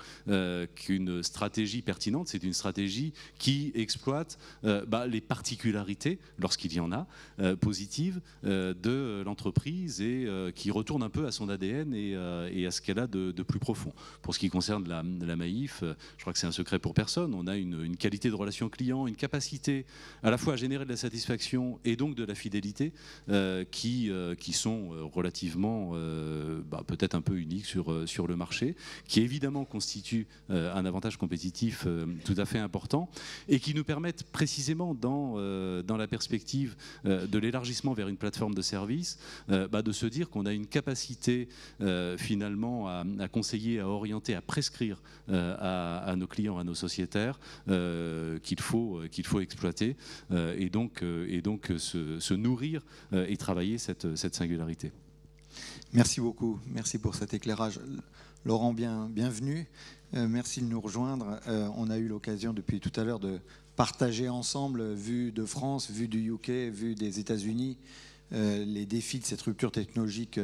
qu'une stratégie pertinente, c'est une stratégie qui exploite les particularités, lorsqu'il y en a, positives de l'entreprise et qui retourne un peu à son ADN et à ce qu'elle a de plus profond. Pour ce qui concerne la Maïf, je crois que c'est un secret pour personne. On a une qualité de relation client, une capacité à la fois à générer de la satisfaction et donc de la fidélité qui sont relativement peut-être un peu unique sur le marché, qui évidemment constitue un avantage compétitif tout à fait important et qui nous permettent précisément dans la perspective de l'élargissement vers une plateforme de service, de se dire qu'on a une capacité finalement à conseiller, à orienter, à prescrire à nos clients, à nos sociétaires qu'il faut exploiter et donc se nourrir et travailler cette singularité. Merci beaucoup, merci pour cet éclairage. Laurent, bienvenue, merci de nous rejoindre. On a eu l'occasion depuis tout à l'heure de partager ensemble, vue de France, vue du UK, vue des États-Unis, les défis de cette rupture technologique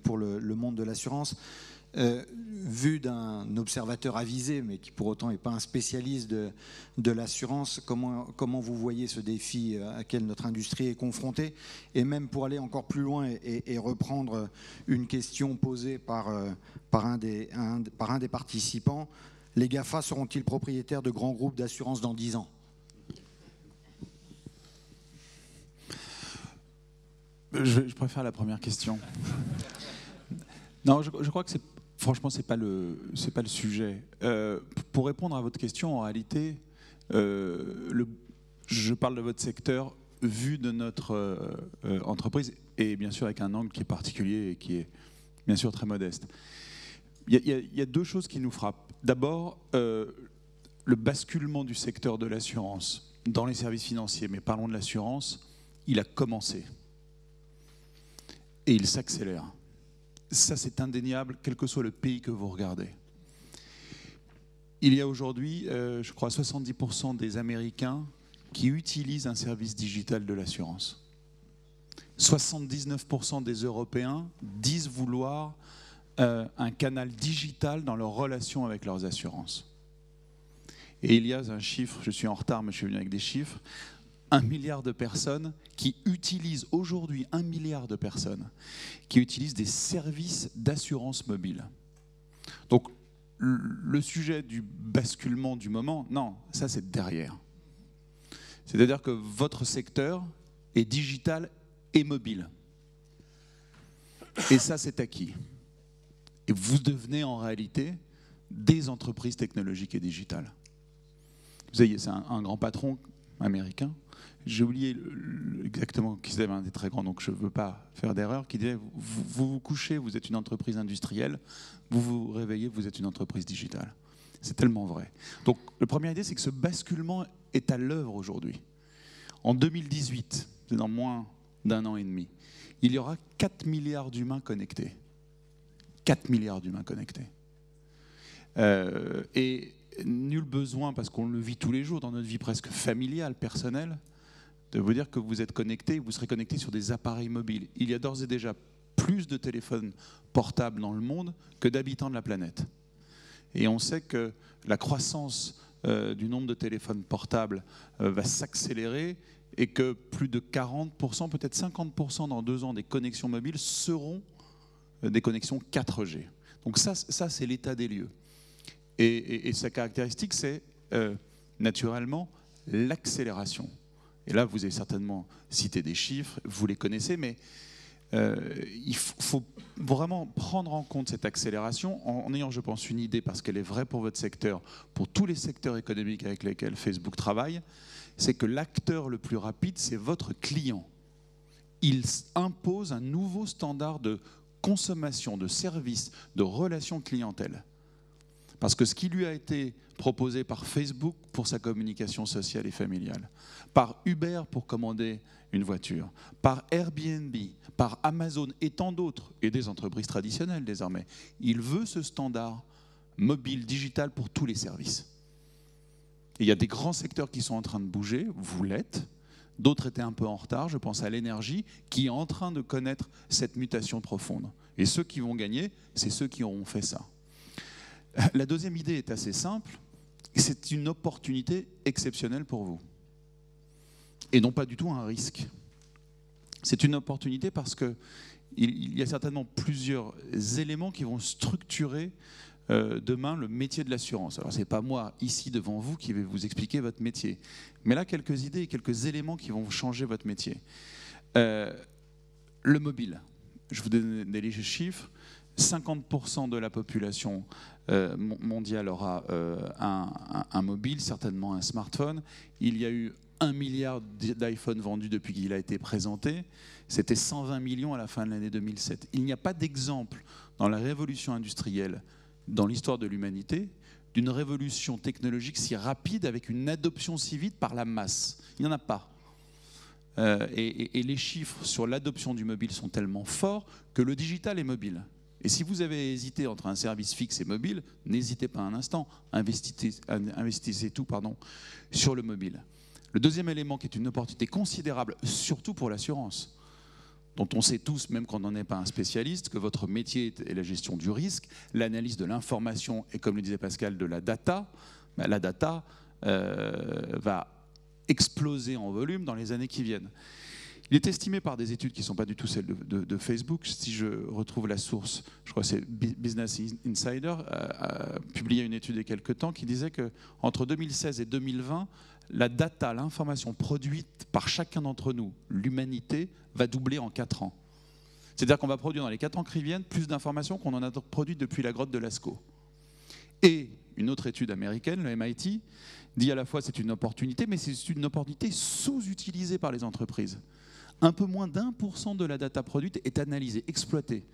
pour le monde de l'assurance. Vu d'un observateur avisé, mais qui pour autant n'est pas un spécialiste de l'assurance, comment vous voyez ce défi à quel notre industrie est confrontée? Et même pour aller encore plus loin et reprendre une question posée par un des participants, les GAFA seront-ils propriétaires de grands groupes d'assurance dans 10 ans? Je préfère la première question. Non, je crois que franchement, c'est pas le sujet. Pour répondre à votre question, en réalité, je parle de votre secteur vu de notre entreprise et bien sûr avec un angle qui est particulier et qui est bien sûr très modeste. Il y a deux choses qui nous frappent. D'abord, le basculement du secteur de l'assurance dans les services financiers, mais parlons de l'assurance, il a commencé et il s'accélère. Ça, c'est indéniable, quel que soit le pays que vous regardez. Il y a aujourd'hui, je crois, 70% des Américains qui utilisent un service digital de l'assurance. 79% des Européens disent vouloir un canal digital dans leur relation avec leurs assurances. Et il y a un chiffre, je suis en retard, mais je suis venu avec des chiffres, 1 milliard de personnes qui utilisent aujourd'hui, 1 milliard de personnes qui utilisent des services d'assurance mobile. Donc le sujet du basculement du moment, non, ça c'est derrière. C'est-à-dire que votre secteur est digital et mobile. Et ça c'est acquis. Et vous devenez en réalité des entreprises technologiques et digitales. Vous voyez, c'est un grand patron américain. J'ai oublié exactement qui c'était, un des très grands, donc je ne veux pas faire d'erreur, qui disait vous vous couchez, vous êtes une entreprise industrielle, vous vous réveillez, vous êtes une entreprise digitale. C'est tellement vrai. Donc la première idée, c'est que ce basculement est à l'œuvre aujourd'hui. En 2018, c'est dans moins d'1 an et demi, il y aura 4 milliards d'humains connectés. 4 milliards d'humains connectés. Et nul besoin, parce qu'on le vit tous les jours dans notre vie presque familiale, personnelle, de vous dire que vous êtes connecté, vous serez connecté sur des appareils mobiles. Il y a d'ores et déjà plus de téléphones portables dans le monde que d'habitants de la planète. Et on sait que la croissance du nombre de téléphones portables va s'accélérer et que plus de 40%, peut-être 50% dans 2 ans des connexions mobiles seront des connexions 4G. Donc ça c'est l'état des lieux. Et sa caractéristique, c'est naturellement l'accélération. Et là, vous avez certainement cité des chiffres, vous les connaissez, mais il faut vraiment prendre en compte cette accélération en ayant, je pense, une idée, parce qu'elle est vraie pour votre secteur, pour tous les secteurs économiques avec lesquels Facebook travaille, c'est que l'acteur le plus rapide, c'est votre client. Il impose un nouveau standard de consommation, de service, de relation clientèle. Parce que ce qui lui a été proposé par Facebook pour sa communication sociale et familiale, par Uber pour commander une voiture, par Airbnb, par Amazon et tant d'autres, et des entreprises traditionnelles désormais, il veut ce standard mobile, digital pour tous les services. Et il y a des grands secteurs qui sont en train de bouger, vous l'êtes, d'autres étaient un peu en retard, je pense à l'énergie, qui est en train de connaître cette mutation profonde. Et ceux qui vont gagner, c'est ceux qui auront fait ça. La deuxième idée est assez simple, c'est une opportunité exceptionnelle pour vous. Et non pas du tout un risque. C'est une opportunité parce qu'il y a certainement plusieurs éléments qui vont structurer demain le métier de l'assurance. Alors ce n'est pas moi, ici devant vous, qui vais vous expliquer votre métier. Mais là, quelques idées et quelques éléments qui vont changer votre métier. Le mobile. Je vous donne des chiffres. 50% de la population mondiale aura un mobile, certainement un smartphone. Il y a eu 1 milliard d'iPhone vendus depuis qu'il a été présenté. C'était 120 millions à la fin de l'année 2007. Il n'y a pas d'exemple dans la révolution industrielle, dans l'histoire de l'humanité, d'une révolution technologique si rapide avec une adoption si vite par la masse. Il n'y en a pas. Et les chiffres sur l'adoption du mobile sont tellement forts que le digital est mobile. Et si vous avez hésité entre un service fixe et mobile, n'hésitez pas un instant, investissez tout sur le mobile. Le deuxième élément qui est une opportunité considérable, surtout pour l'assurance, dont on sait tous, même quand on n'est pas un spécialiste, que votre métier est la gestion du risque, l'analyse de l'information et, comme le disait Pascal, de la data. La data va exploser en volume dans les années qui viennent. Il est estimé par des études qui ne sont pas du tout celles de Facebook, si je retrouve la source, je crois que c'est Business Insider, a publié une étude il y a quelques temps qui disait qu'entre 2016 et 2020, la data, l'information produite par chacun d'entre nous, l'humanité, va doubler en 4 ans. C'est-à-dire qu'on va produire dans les 4 ans qui viennent plus d'informations qu'on en a produites depuis la grotte de Lascaux. Et une autre étude américaine, le MIT, dit à la fois c'est une opportunité, mais c'est une opportunité sous-utilisée par les entreprises. Un peu moins d'1% de la data produite est analysée, exploitée.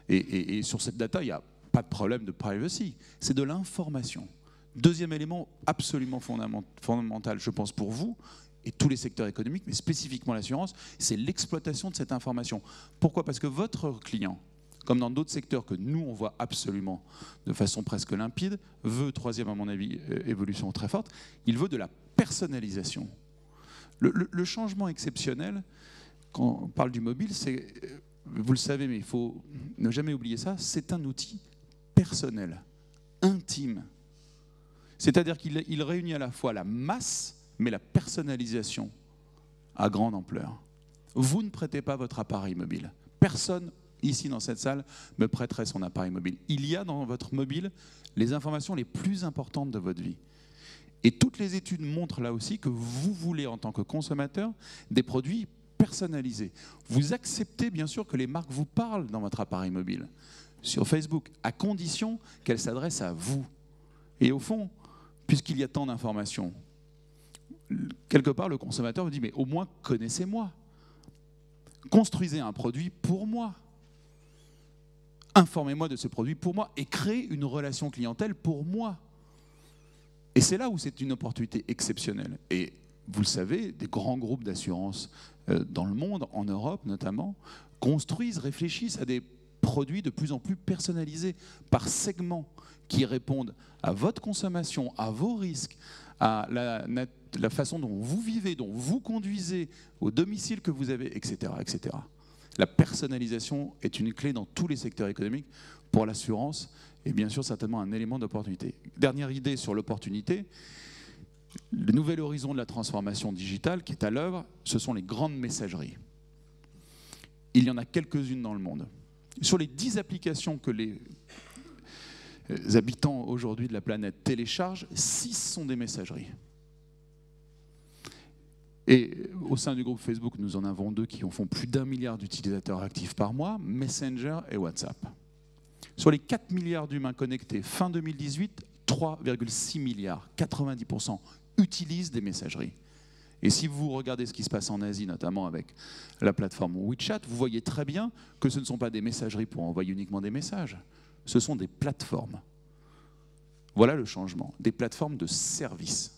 Et sur cette data, il n'y a pas de problème de privacy, c'est de l'information. Deuxième élément absolument fondamental, je pense, pour vous, et tous les secteurs économiques, mais spécifiquement l'assurance, c'est l'exploitation de cette information. Pourquoi ? Parce que votre client, comme dans d'autres secteurs que nous, on voit absolument de façon presque limpide, veut, troisième à mon avis, évolution très forte, il veut de la personnalisation. Le changement exceptionnel, quand on parle du mobile, c'est, vous le savez, mais il faut ne jamais oublier ça, c'est un outil personnel, intime. C'est-à-dire qu'il réunit à la fois la masse, mais la personnalisation à grande ampleur. Vous ne prêtez pas votre appareil mobile. Personne ici dans cette salle me prêterait son appareil mobile. Il y a dans votre mobile les informations les plus importantes de votre vie. Et toutes les études montrent là aussi que vous voulez, en tant que consommateur, des produits personnalisés. Vous acceptez bien sûr que les marques vous parlent dans votre appareil mobile, sur Facebook, à condition qu'elles s'adressent à vous. Et au fond, puisqu'il y a tant d'informations, quelque part le consommateur vous dit mais au moins connaissez-moi. Construisez un produit pour moi. Informez-moi de ce produit pour moi et créez une relation clientèle pour moi. Et c'est là où c'est une opportunité exceptionnelle. Et vous le savez, des grands groupes d'assurance dans le monde, en Europe notamment, construisent, réfléchissent à des produits de plus en plus personnalisés par segments qui répondent à votre consommation, à vos risques, à la façon dont vous vivez, dont vous conduisez, au domicile que vous avez, etc., etc. La personnalisation est une clé dans tous les secteurs économiques pour l'assurance et bien sûr certainement un élément d'opportunité. Dernière idée sur l'opportunité, le nouvel horizon de la transformation digitale qui est à l'œuvre, ce sont les grandes messageries. Il y en a quelques-unes dans le monde. Sur les 10 applications que les habitants aujourd'hui de la planète téléchargent, 6 sont des messageries. Et au sein du groupe Facebook, nous en avons 2 qui font plus d'1 milliard d'utilisateurs actifs par mois, Messenger et WhatsApp. Sur les 4 milliards d'humains connectés fin 2018, 3,6 milliards, 90%, utilisent des messageries. Et si vous regardez ce qui se passe en Asie, notamment avec la plateforme WeChat, vous voyez très bien que ce ne sont pas des messageries pour envoyer uniquement des messages. Ce sont des plateformes. Voilà le changement. Des plateformes de services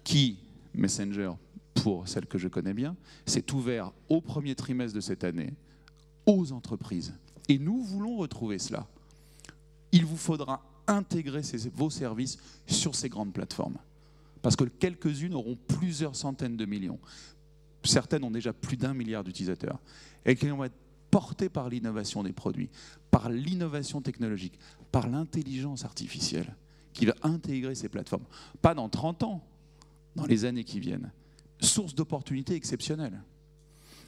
qui, Messenger, pour celles que je connais bien, s'est ouvert au premier trimestre de cette année aux entreprises. Et nous voulons retrouver cela. Il vous faudra intégrer vos services sur ces grandes plateformes. Parce que quelques-unes auront plusieurs centaines de millions. Certaines ont déjà plus d'1 milliard d'utilisateurs. Et qui vont être portées par l'innovation des produits, par l'innovation technologique, par l'intelligence artificielle, qui va intégrer ces plateformes. Pas dans 30 ans, dans les années qui viennent. Source d'opportunités exceptionnelles.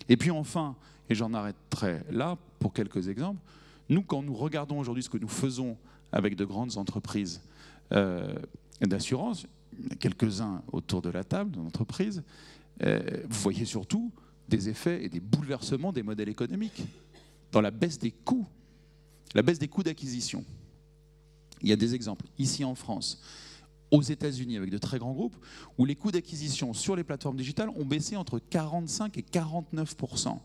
Et puis enfin, et j'en arrêterai là pour quelques exemples, nous, quand nous regardons aujourd'hui ce que nous faisons avec de grandes entreprises d'assurance, quelques-uns autour de la table, d'entreprises, vous voyez surtout des effets et des bouleversements des modèles économiques dans la baisse des coûts d'acquisition. Il y a des exemples ici en France, aux États-Unis avec de très grands groupes, où les coûts d'acquisition sur les plateformes digitales ont baissé entre 45 et 49%.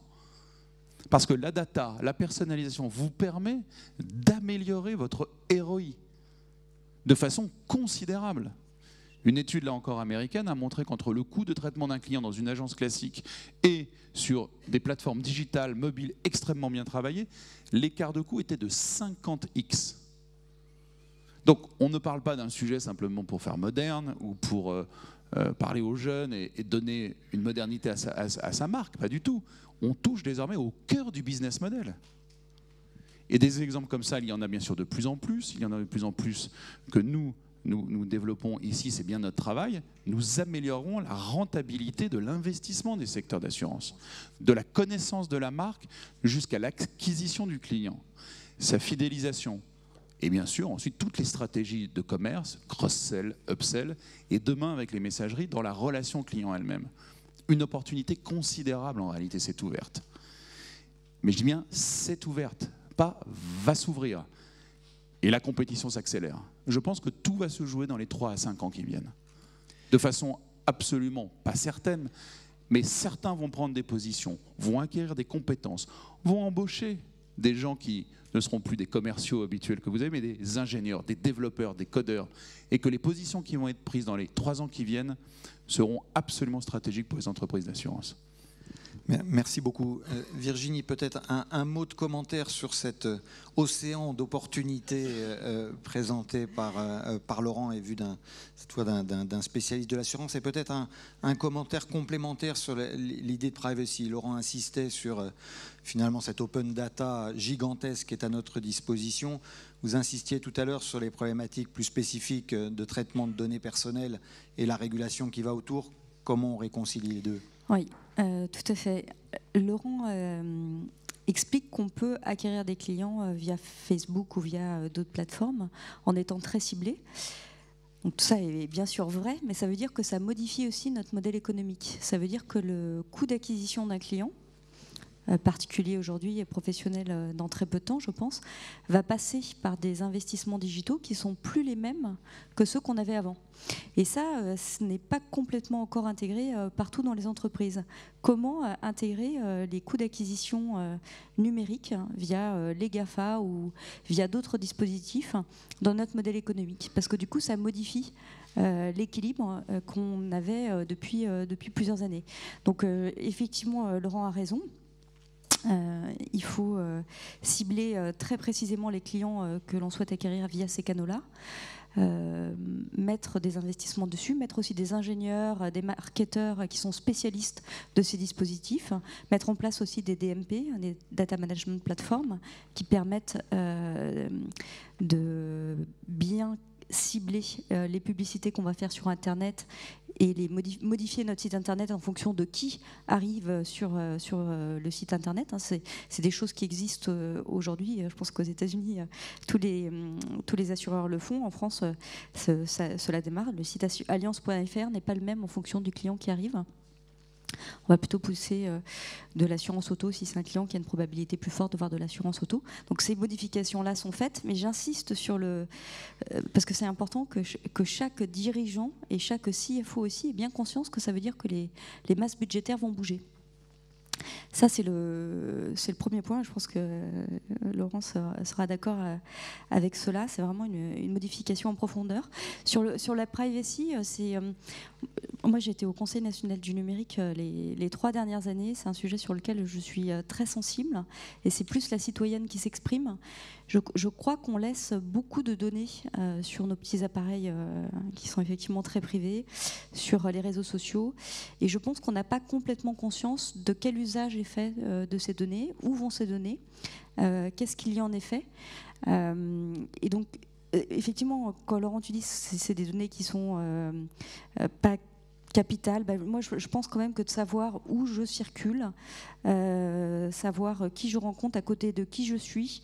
Parce que la data, la personnalisation vous permet d'améliorer votre ROI de façon considérable. Une étude, là encore américaine, a montré qu'entre le coût de traitement d'un client dans une agence classique et sur des plateformes digitales, mobiles, extrêmement bien travaillées, l'écart de coût était de 50x. Donc on ne parle pas d'un sujet simplement pour faire moderne ou pour parler aux jeunes et donner une modernité à sa marque, pas du tout. On touche désormais au cœur du business model. Et des exemples comme ça, il y en a bien sûr de plus en plus. Il y en a de plus en plus que nous développons ici, c'est bien notre travail. Nous améliorons la rentabilité de l'investissement des secteurs d'assurance, de la connaissance de la marque jusqu'à l'acquisition du client, sa fidélisation. Et bien sûr, ensuite, toutes les stratégies de commerce, cross-sell, upsell, et demain avec les messageries dans la relation client elle-même. Une opportunité considérable en réalité s'est ouverte. Mais je dis bien, c'est ouverte, pas va s'ouvrir. Et la compétition s'accélère. Je pense que tout va se jouer dans les 3 à 5 ans qui viennent. De façon absolument pas certaine, mais certains vont prendre des positions, vont acquérir des compétences, vont embaucher des gens qui ne seront plus des commerciaux habituels que vous avez, mais des ingénieurs, des développeurs, des codeurs, et que les positions qui vont être prises dans les 3 ans qui viennent seront absolument stratégiques pour les entreprises d'assurance. Merci beaucoup. Virginie, peut-être un mot de commentaire sur cet océan d'opportunités présenté par Laurent et vu cette fois d'un spécialiste de l'assurance, et peut-être un commentaire complémentaire sur l'idée de privacy. Laurent insistait sur finalement cette open data gigantesque qui est à notre disposition. Vous insistiez tout à l'heure sur les problématiques plus spécifiques de traitement de données personnelles et la régulation qui va autour. Comment on réconcilie les deux ? Oui, tout à fait. Laurent explique qu'on peut acquérir des clients via Facebook ou via d'autres plateformes en étant très ciblé. Donc tout ça est bien sûr vrai, mais ça veut dire que ça modifie aussi notre modèle économique. Ça veut dire que le coût d'acquisition d'un client, particulier aujourd'hui et professionnel dans très peu de temps, je pense, va passer par des investissements digitaux qui sont plus les mêmes que ceux qu'on avait avant. Et ça, ce n'est pas complètement encore intégré partout dans les entreprises. Comment intégrer les coûts d'acquisition numériques via les GAFA ou via d'autres dispositifs dans notre modèle économique? Parce que du coup, ça modifie l'équilibre qu'on avait depuis plusieurs années. Donc effectivement, Laurent a raison. Il faut cibler très précisément les clients que l'on souhaite acquérir via ces canaux-là, mettre des investissements dessus, mettre aussi des ingénieurs, des marketeurs qui sont spécialistes de ces dispositifs, mettre en place aussi des DMP, des Data Management Platforms, qui permettent de bien cibler les publicités qu'on va faire sur Internet et les modifier notre site Internet en fonction de qui arrive sur le site Internet. C'est des choses qui existent aujourd'hui. Je pense qu'aux États-Unis, tous les assureurs le font. En France, cela démarre. Le site alliance.fr n'est pas le même en fonction du client qui arrive. On va plutôt pousser de l'assurance auto si c'est un client qui a une probabilité plus forte de voir de l'assurance auto. Donc ces modifications-là sont faites, mais j'insiste sur parce que c'est important que chaque dirigeant et chaque CFO aussi ait bien conscience que ça veut dire que les masses budgétaires vont bouger. Ça, c'est le premier point. Je pense que Laurent sera d'accord avec cela. C'est vraiment une modification en profondeur. Sur la privacy, moi, j'ai été au Conseil national du numérique les 3 dernières années. C'est un sujet sur lequel je suis très sensible. Et c'est plus la citoyenne qui s'exprime. Je crois qu'on laisse beaucoup de données sur nos petits appareils qui sont effectivement très privés, sur les réseaux sociaux. Et je pense qu'on n'a pas complètement conscience de quel usage est fait de ces données, où vont ces données, qu'est-ce qu'il y en est fait. Et donc, effectivement, quand Laurent, tu dis que c'est des données qui sont pas capitales, moi je pense quand même que de savoir où je circule, savoir qui je rencontre, à côté de qui je suis,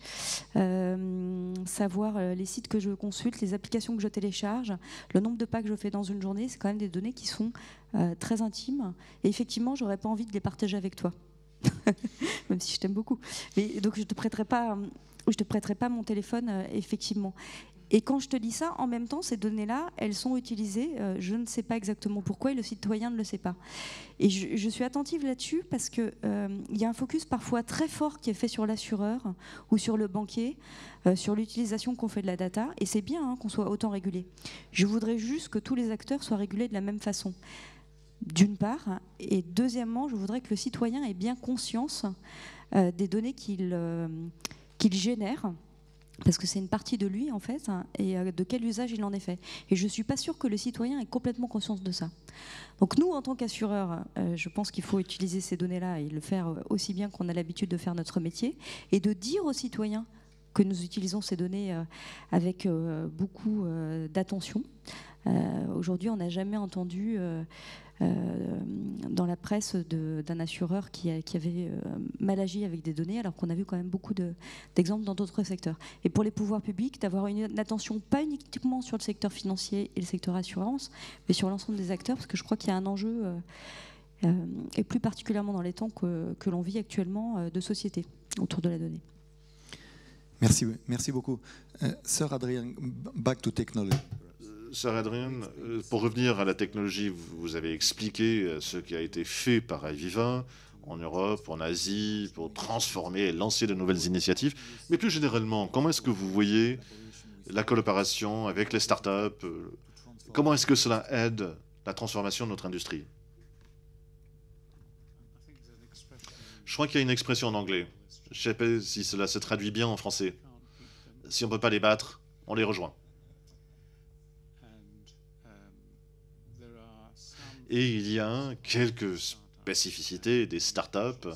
savoir les sites que je consulte, les applications que je télécharge, le nombre de pas que je fais dans une journée, c'est quand même des données qui sont très intimes. Et effectivement, j'aurais pas envie de les partager avec toi, même si je t'aime beaucoup. Mais donc je te prêterai pas mon téléphone, effectivement. Et quand je te dis ça, en même temps, ces données-là, elles sont utilisées, je ne sais pas exactement pourquoi, et le citoyen ne le sait pas. Et je suis attentive là-dessus parce qu'il y a un focus parfois très fort qui est fait sur l'assureur ou sur le banquier, sur l'utilisation qu'on fait de la data, et c'est bien qu'on soit autant régulé. Je voudrais juste que tous les acteurs soient régulés de la même façon, d'une part, et deuxièmement, je voudrais que le citoyen ait bien conscience des données qu'il génère, parce que c'est une partie de lui, en fait, et de quel usage il en est fait. Et je ne suis pas sûre que le citoyen ait complètement conscience de ça. Donc nous, en tant qu'assureurs, je pense qu'il faut utiliser ces données-là et le faire aussi bien qu'on a l'habitude de faire notre métier, et de dire aux citoyens que nous utilisons ces données avec beaucoup d'attention. Aujourd'hui, on n'a jamais entendu dans la presse d'un assureur qui avait mal agi avec des données, alors qu'on a vu quand même beaucoup d'exemples dans d'autres secteurs. Et pour les pouvoirs publics, d'avoir une attention pas uniquement sur le secteur financier et le secteur assurance, mais sur l'ensemble des acteurs, parce que je crois qu'il y a un enjeu, et plus particulièrement dans les temps que l'on vit actuellement, de société autour de la donnée. Merci beaucoup. Sir Adrien, back to technology. Sir Adrien, pour revenir à la technologie, vous avez expliqué ce qui a été fait par Aviva en Europe, en Asie, pour transformer et lancer de nouvelles initiatives. Mais plus généralement, comment est-ce que vous voyez la collaboration avec les startups? Comment est-ce que cela aide la transformation de notre industrie? Je crois qu'il y a une expression en anglais. Je ne sais pas si cela se traduit bien en français. Si on ne peut pas les battre, on les rejoint. Et il y a quelques spécificités des startups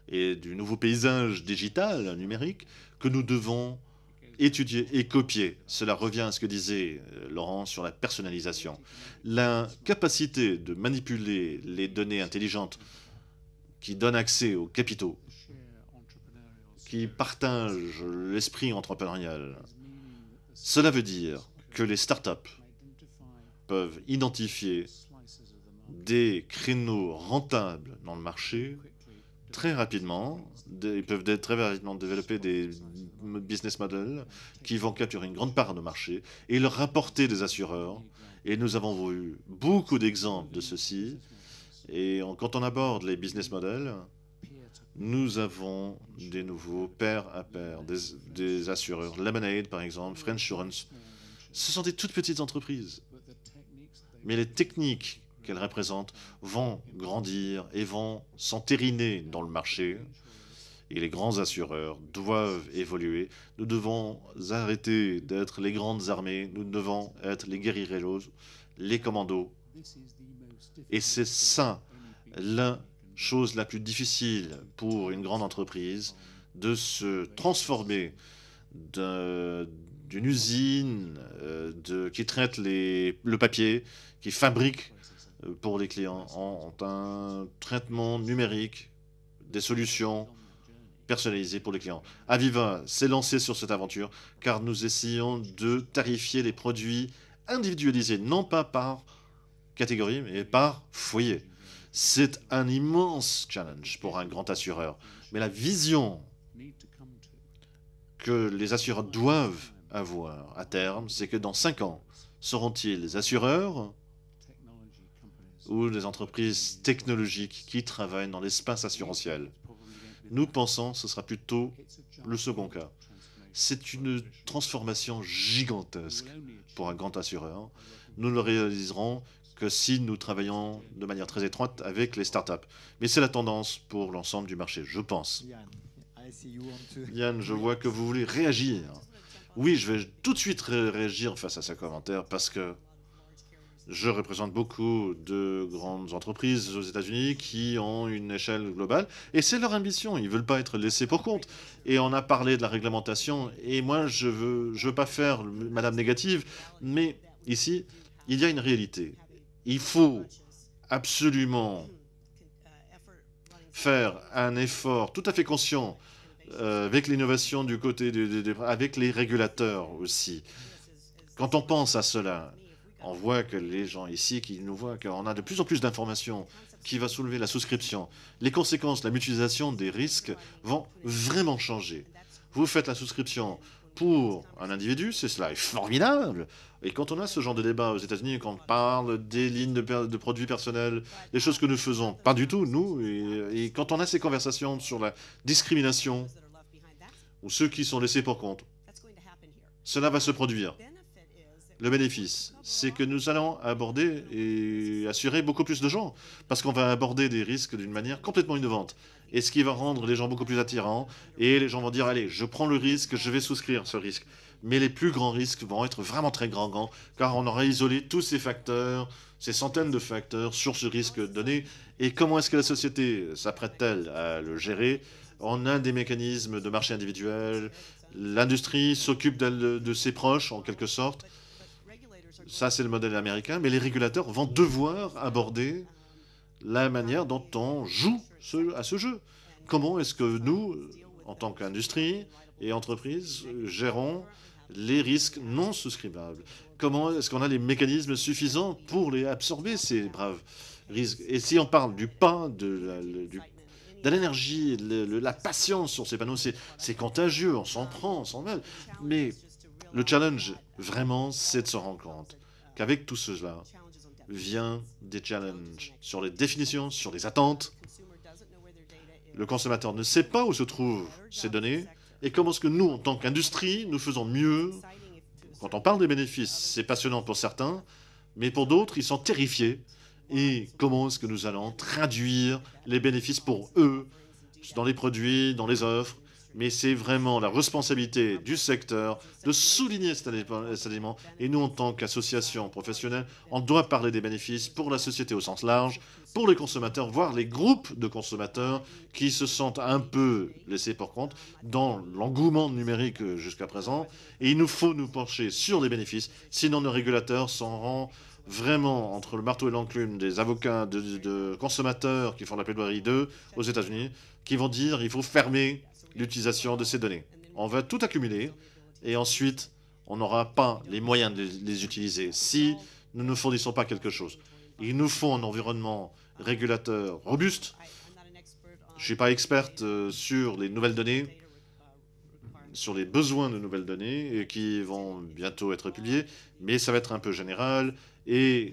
et du nouveau paysage digital, numérique, que nous devons étudier et copier. Cela revient à ce que disait Laurent sur la personnalisation. La capacité de manipuler les données intelligentes qui donnent accès aux capitaux, qui partagent l'esprit entrepreneurial. Cela veut dire que les startups peuvent identifier des créneaux rentables dans le marché très rapidement. Ils peuvent très rapidement développer des business models qui vont capturer une grande part de marché et leur rapporter des assureurs. Et nous avons vu beaucoup d'exemples de ceci. Et quand on aborde les business models, nous avons des nouveaux pair à pair, des assureurs. Lemonade, par exemple, Friendsurance. Ce sont des toutes petites entreprises. Mais les techniques qu'elles représentent vont grandir et vont s'entériner dans le marché. Et les grands assureurs doivent évoluer. Nous devons arrêter d'être les grandes armées. Nous devons être les guerrilleros, les commandos. Et c'est ça, la chose la plus difficile pour une grande entreprise, de se transformer d'une usine qui traite le papier, qui fabrique pour les clients en un traitement numérique, des solutions personnalisées pour les clients. Aviva s'est lancé sur cette aventure car nous essayons de tarifier les produits individualisés, non pas par catégorie, mais par foyer. C'est un immense challenge pour un grand assureur. Mais la vision que les assureurs doivent avoir à terme, c'est que dans 5 ans, seront-ils les assureurs ou des entreprises technologiques qui travaillent dans l'espace assurantiel? Nous pensons que ce sera plutôt le second cas. C'est une transformation gigantesque pour un grand assureur. Nous ne le réaliserons que si nous travaillons de manière très étroite avec les startups. Mais c'est la tendance pour l'ensemble du marché, je pense. Yann, je vois que vous voulez réagir. Oui, je vais tout de suite réagir face à ce commentaire parce que je représente beaucoup de grandes entreprises aux États-Unis qui ont une échelle globale et c'est leur ambition. Ils ne veulent pas être laissés pour compte. Et on a parlé de la réglementation et moi, je veux pas faire madame négative, mais ici, il y a une réalité. Il faut absolument faire un effort tout à fait conscient avec l'innovation du côté avec les régulateurs aussi. Quand on pense à cela, on voit que les gens ici qui nous voient qu'on a de plus en plus d'informations qui va soulever la souscription. Les conséquences, la mutualisation des risques vont vraiment changer. Vous faites la souscription pour un individu, cela est formidable. Et quand on a ce genre de débat aux États-Unis, quand on parle des lignes de produits personnels, des choses que nous faisons pas du tout, nous, et quand on a ces conversations sur la discrimination, ou ceux qui sont laissés pour compte, cela va se produire. Le bénéfice, c'est que nous allons aborder et assurer beaucoup plus de gens, parce qu'on va aborder des risques d'une manière complètement innovante. Et ce qui va rendre les gens beaucoup plus attirants, et les gens vont dire, allez, je prends le risque, je vais souscrire ce risque. Mais les plus grands risques vont être vraiment très grands, car on aura isolé tous ces facteurs, ces centaines de facteurs sur ce risque donné. Et comment est-ce que la société s'apprête-t-elle à le gérer? On a des mécanismes de marché individuel, l'industrie s'occupe de ses proches, en quelque sorte. Ça, c'est le modèle américain, mais les régulateurs vont devoir aborder la manière dont on joue à ce jeu. Comment est-ce que nous, en tant qu'industrie et entreprise, gérons les risques non souscribables? Comment est-ce qu'on a les mécanismes suffisants pour les absorber, ces braves risques? Et si on parle du pain, de l'énergie, la patience sur ces panneaux, c'est contagieux, on s'en prend, on s'en mêle. Mais le challenge, vraiment, c'est de se rendre compte qu'avec tout cela vient des challenges sur les définitions, sur les attentes. Le consommateur ne sait pas où se trouvent ces données et comment est-ce que nous, en tant qu'industrie, nous faisons mieux. Quand on parle des bénéfices, c'est passionnant pour certains, mais pour d'autres, ils sont terrifiés. Et comment est-ce que nous allons traduire les bénéfices pour eux dans les produits, dans les offres? Mais c'est vraiment la responsabilité du secteur de souligner cet élément. Et nous, en tant qu'association professionnelle, on doit parler des bénéfices pour la société au sens large, pour les consommateurs, voire les groupes de consommateurs qui se sentent un peu laissés pour compte dans l'engouement numérique jusqu'à présent. Et il nous faut nous pencher sur les bénéfices, sinon nos régulateurs s'en rendent vraiment entre le marteau et l'enclume des avocats de consommateurs qui font la plaidoirie d'eux aux États-Unis, qui vont dire il faut fermer l'utilisation de ces données. On va tout accumuler et ensuite, on n'aura pas les moyens de les utiliser si nous ne fournissons pas quelque chose. Il nous faut un environnement régulateur robuste. Je ne suis pas experte sur les nouvelles données, sur les besoins de nouvelles données qui vont bientôt être publiées, mais ça va être un peu général et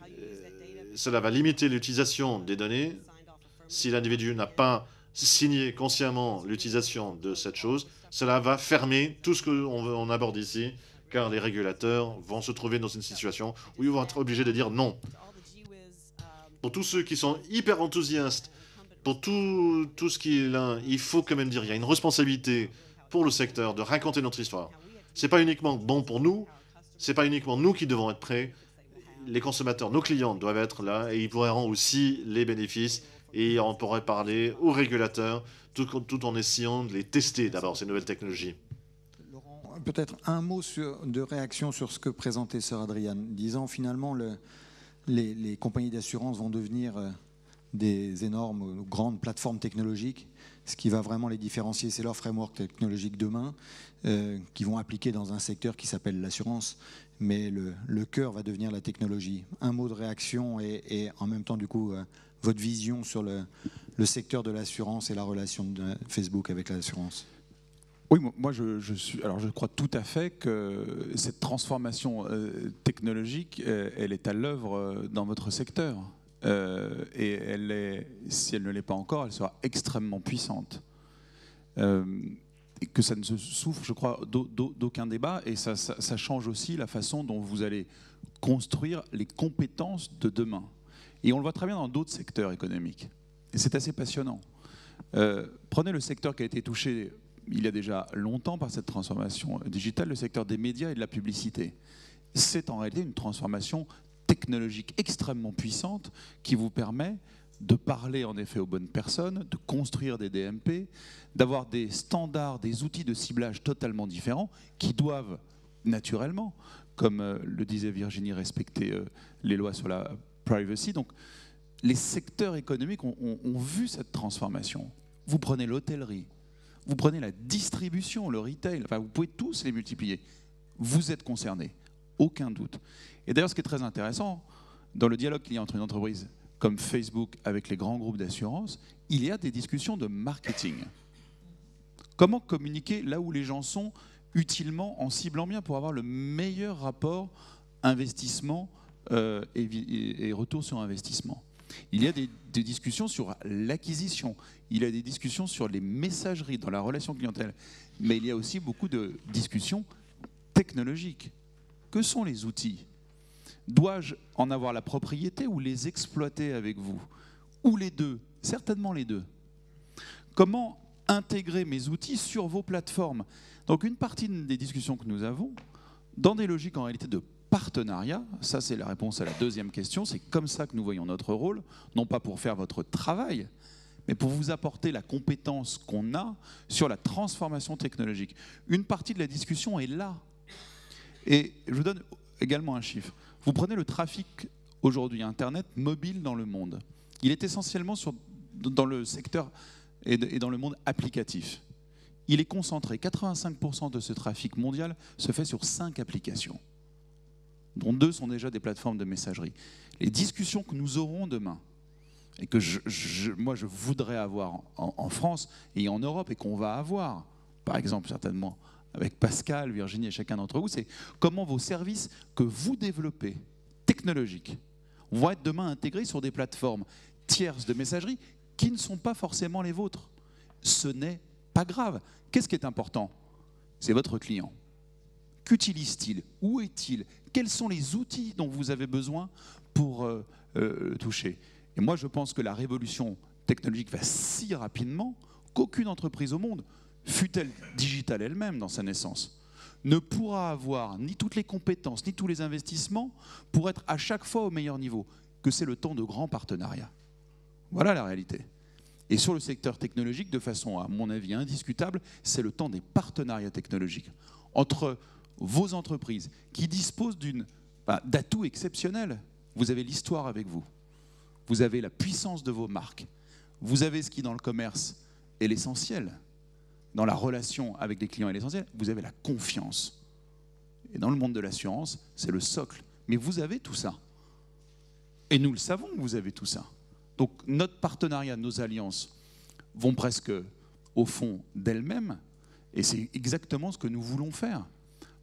cela va limiter l'utilisation des données si l'individu n'a pas signer consciemment l'utilisation de cette chose, cela va fermer tout ce qu'on aborde ici, car les régulateurs vont se trouver dans une situation où ils vont être obligés de dire non. Pour tous ceux qui sont hyper enthousiastes, pour tout ce qui est là, il faut quand même dire, il y a une responsabilité pour le secteur de raconter notre histoire. C'est pas uniquement bon pour nous, c'est pas uniquement nous qui devons être prêts, les consommateurs, nos clients doivent être là et ils pourront aussi les bénéfices. Et on pourrait parler aux régulateurs tout en essayant de les tester d'abord, ces nouvelles technologies. Laurent, peut-être un mot de réaction sur ce que présentait Sir Adrian, disant finalement les compagnies d'assurance vont devenir des énormes, grandes plateformes technologiques. Ce qui va vraiment les différencier, c'est leur framework technologique demain, qui vont appliquer dans un secteur qui s'appelle l'assurance. Mais le cœur va devenir la technologie. Un mot de réaction et en même temps, du coup, votre vision sur le secteur de l'assurance et la relation de Facebook avec l'assurance. Oui, moi je crois tout à fait que cette transformation technologique, elle est à l'œuvre dans votre secteur. Et si elle ne l'est pas encore, elle sera extrêmement puissante. et que ça ne se souffre, je crois, d'aucun débat, et ça change aussi la façon dont vous allez construire les compétences de demain. Et on le voit très bien dans d'autres secteurs économiques. Et c'est assez passionnant. Prenez le secteur qui a été touché il y a déjà longtemps par cette transformation digitale, le secteur des médias et de la publicité. C'est en réalité une transformation technologique extrêmement puissante qui vous permet de parler en effet aux bonnes personnes, de construire des DMP, d'avoir des standards, des outils de ciblage totalement différents qui doivent naturellement, comme le disait Virginie, respecter les lois sur la privacy. Donc les secteurs économiques ont vu cette transformation. Vous prenez l'hôtellerie, vous prenez la distribution, le retail, enfin, vous pouvez tous les multiplier. Vous êtes concernés, aucun doute. Et d'ailleurs, ce qui est très intéressant, dans le dialogue qu'il y a entre une entreprise comme Facebook avec les grands groupes d'assurance, il y a des discussions de marketing. Comment communiquer là où les gens sont utilement, en ciblant bien, pour avoir le meilleur rapport investissement et retour sur investissement. Il y a des discussions sur l'acquisition, il y a des discussions sur les messageries dans la relation clientèle, mais il y a aussi beaucoup de discussions technologiques. Que sont les outils ? Dois-je en avoir la propriété ou les exploiter avec vous ? Ou les deux ? Certainement les deux. Comment intégrer mes outils sur vos plateformes ? Donc une partie des discussions que nous avons, dans des logiques en réalité de partenariat, ça c'est la réponse à la deuxième question, c'est comme ça que nous voyons notre rôle, non pas pour faire votre travail, mais pour vous apporter la compétence qu'on a sur la transformation technologique. Une partie de la discussion est là. Et je vous donne également un chiffre. Vous prenez le trafic aujourd'hui Internet mobile dans le monde. Il est essentiellement dans le secteur et dans le monde applicatif. Il est concentré, 85% de ce trafic mondial se fait sur 5 applications, dont 2 sont déjà des plateformes de messagerie. Les discussions que nous aurons demain, et que moi je voudrais avoir en France et en Europe, et qu'on va avoir, par exemple certainement avec Pascal, Virginie et chacun d'entre vous, c'est comment vos services que vous développez, technologiques, vont être demain intégrés sur des plateformes tierces de messagerie qui ne sont pas forcément les vôtres. Ce n'est pas grave. Qu'est-ce qui est important ? C'est votre client. Qu'utilise-t-il ? Où est-il ? Quels sont les outils dont vous avez besoin pour toucher ? Et moi, je pense que la révolution technologique va si rapidement qu'aucune entreprise au monde, fût-elle digitale elle-même dans sa naissance, ne pourra avoir ni toutes les compétences, ni tous les investissements pour être à chaque fois au meilleur niveau, que c'est le temps de grands partenariats. Voilà la réalité. Et sur le secteur technologique, de façon, à mon avis, indiscutable, c'est le temps des partenariats technologiques entre vos entreprises qui disposent d'atouts exceptionnels. Vous avez l'histoire avec vous. Vous avez la puissance de vos marques. Vous avez ce qui, dans le commerce, est l'essentiel. Dans la relation avec les clients est l'essentiel. Vous avez la confiance. Et dans le monde de l'assurance, c'est le socle. Mais vous avez tout ça. Et nous le savons que vous avez tout ça. Donc notre partenariat, nos alliances vont presque au fond d'elles-mêmes. Et c'est exactement ce que nous voulons faire.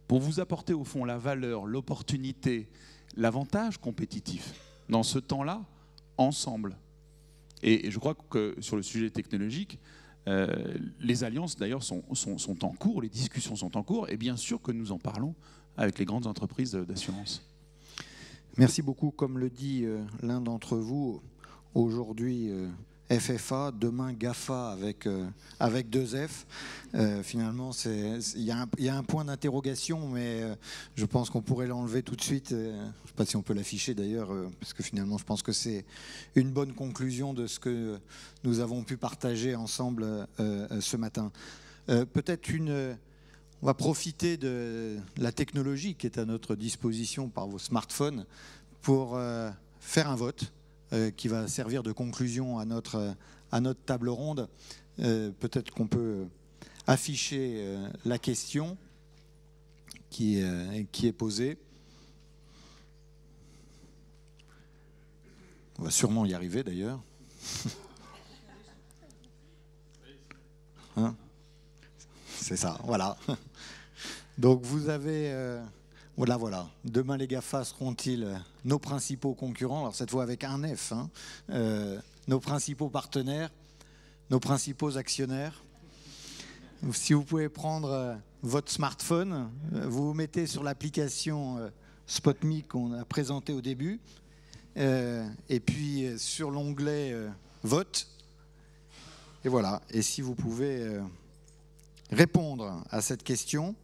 Pour vous apporter au fond la valeur, l'opportunité, l'avantage compétitif. Dans ce temps-là, ensemble. Et je crois que sur le sujet technologique, les alliances d'ailleurs sont en cours, les discussions sont en cours, et bien sûr que nous en parlons avec les grandes entreprises d'assurance. Merci beaucoup. Comme le dit l'un d'entre vous, aujourd'hui FFA, demain GAFA avec 2 F. Finalement, il y a un point d'interrogation, mais je pense qu'on pourrait l'enlever tout de suite. Je ne sais pas si on peut l'afficher d'ailleurs, parce que finalement, je pense que c'est une bonne conclusion de ce que nous avons pu partager ensemble ce matin. Peut-être on va profiter de la technologie qui est à notre disposition par vos smartphones pour faire un vote qui va servir de conclusion à notre table ronde. Peut-être qu'on peut afficher la question qui est posée. On va sûrement y arriver d'ailleurs. Hein ? C'est ça, voilà. Donc vous avez... Voilà. Demain, les GAFA seront-ils nos principaux concurrents ? Alors cette fois avec un F, nos principaux partenaires, nos principaux actionnaires. si vous pouvez prendre votre smartphone, vous vous mettez sur l'application SpotMe qu'on a présentée au début, et puis sur l'onglet Vote. Et voilà. Et si vous pouvez répondre à cette question,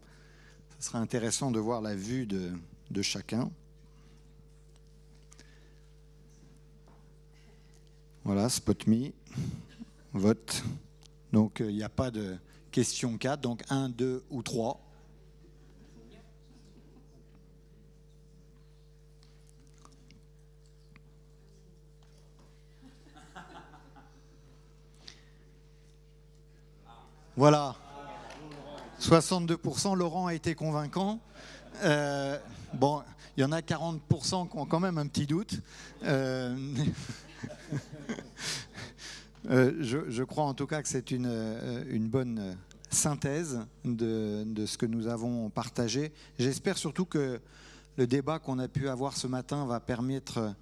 ce sera intéressant de voir la vue de chacun. Voilà, SpotMe, vote. Donc il n'y a pas de question 4, donc 1, 2 ou 3. Voilà. 62%, Laurent a été convaincant. Bon, il y en a 40% qui ont quand même un petit doute. Je crois en tout cas que c'est une bonne synthèse de ce que nous avons partagé. J'espère surtout que le débat qu'on a pu avoir ce matin va permettre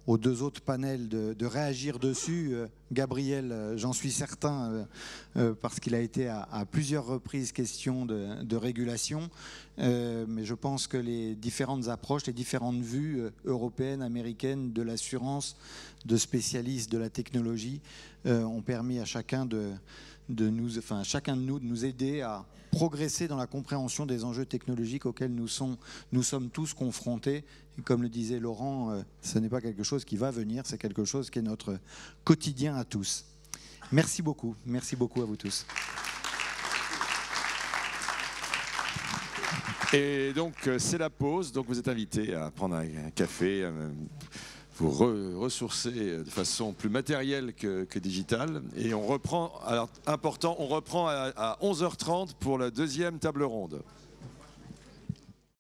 aux deux autres panels de réagir dessus. Gabriel, j'en suis certain, parce qu'il a été à plusieurs reprises question de régulation. Mais je pense que les différentes approches, les différentes vues européennes, américaines, de l'assurance, de spécialistes de la technologie, ont permis à chacun de nous de nous aider à progresser dans la compréhension des enjeux technologiques auxquels nous sommes tous confrontés. Et comme le disait Laurent, ce n'est pas quelque chose qui va venir, c'est quelque chose qui est notre quotidien à tous. Merci beaucoup à vous tous. Et donc c'est la pause, donc vous êtes invités à prendre un café, vous ressourcer de façon plus matérielle que digitale. Et on reprend, alors important, on reprend à 11h30 pour la deuxième table ronde.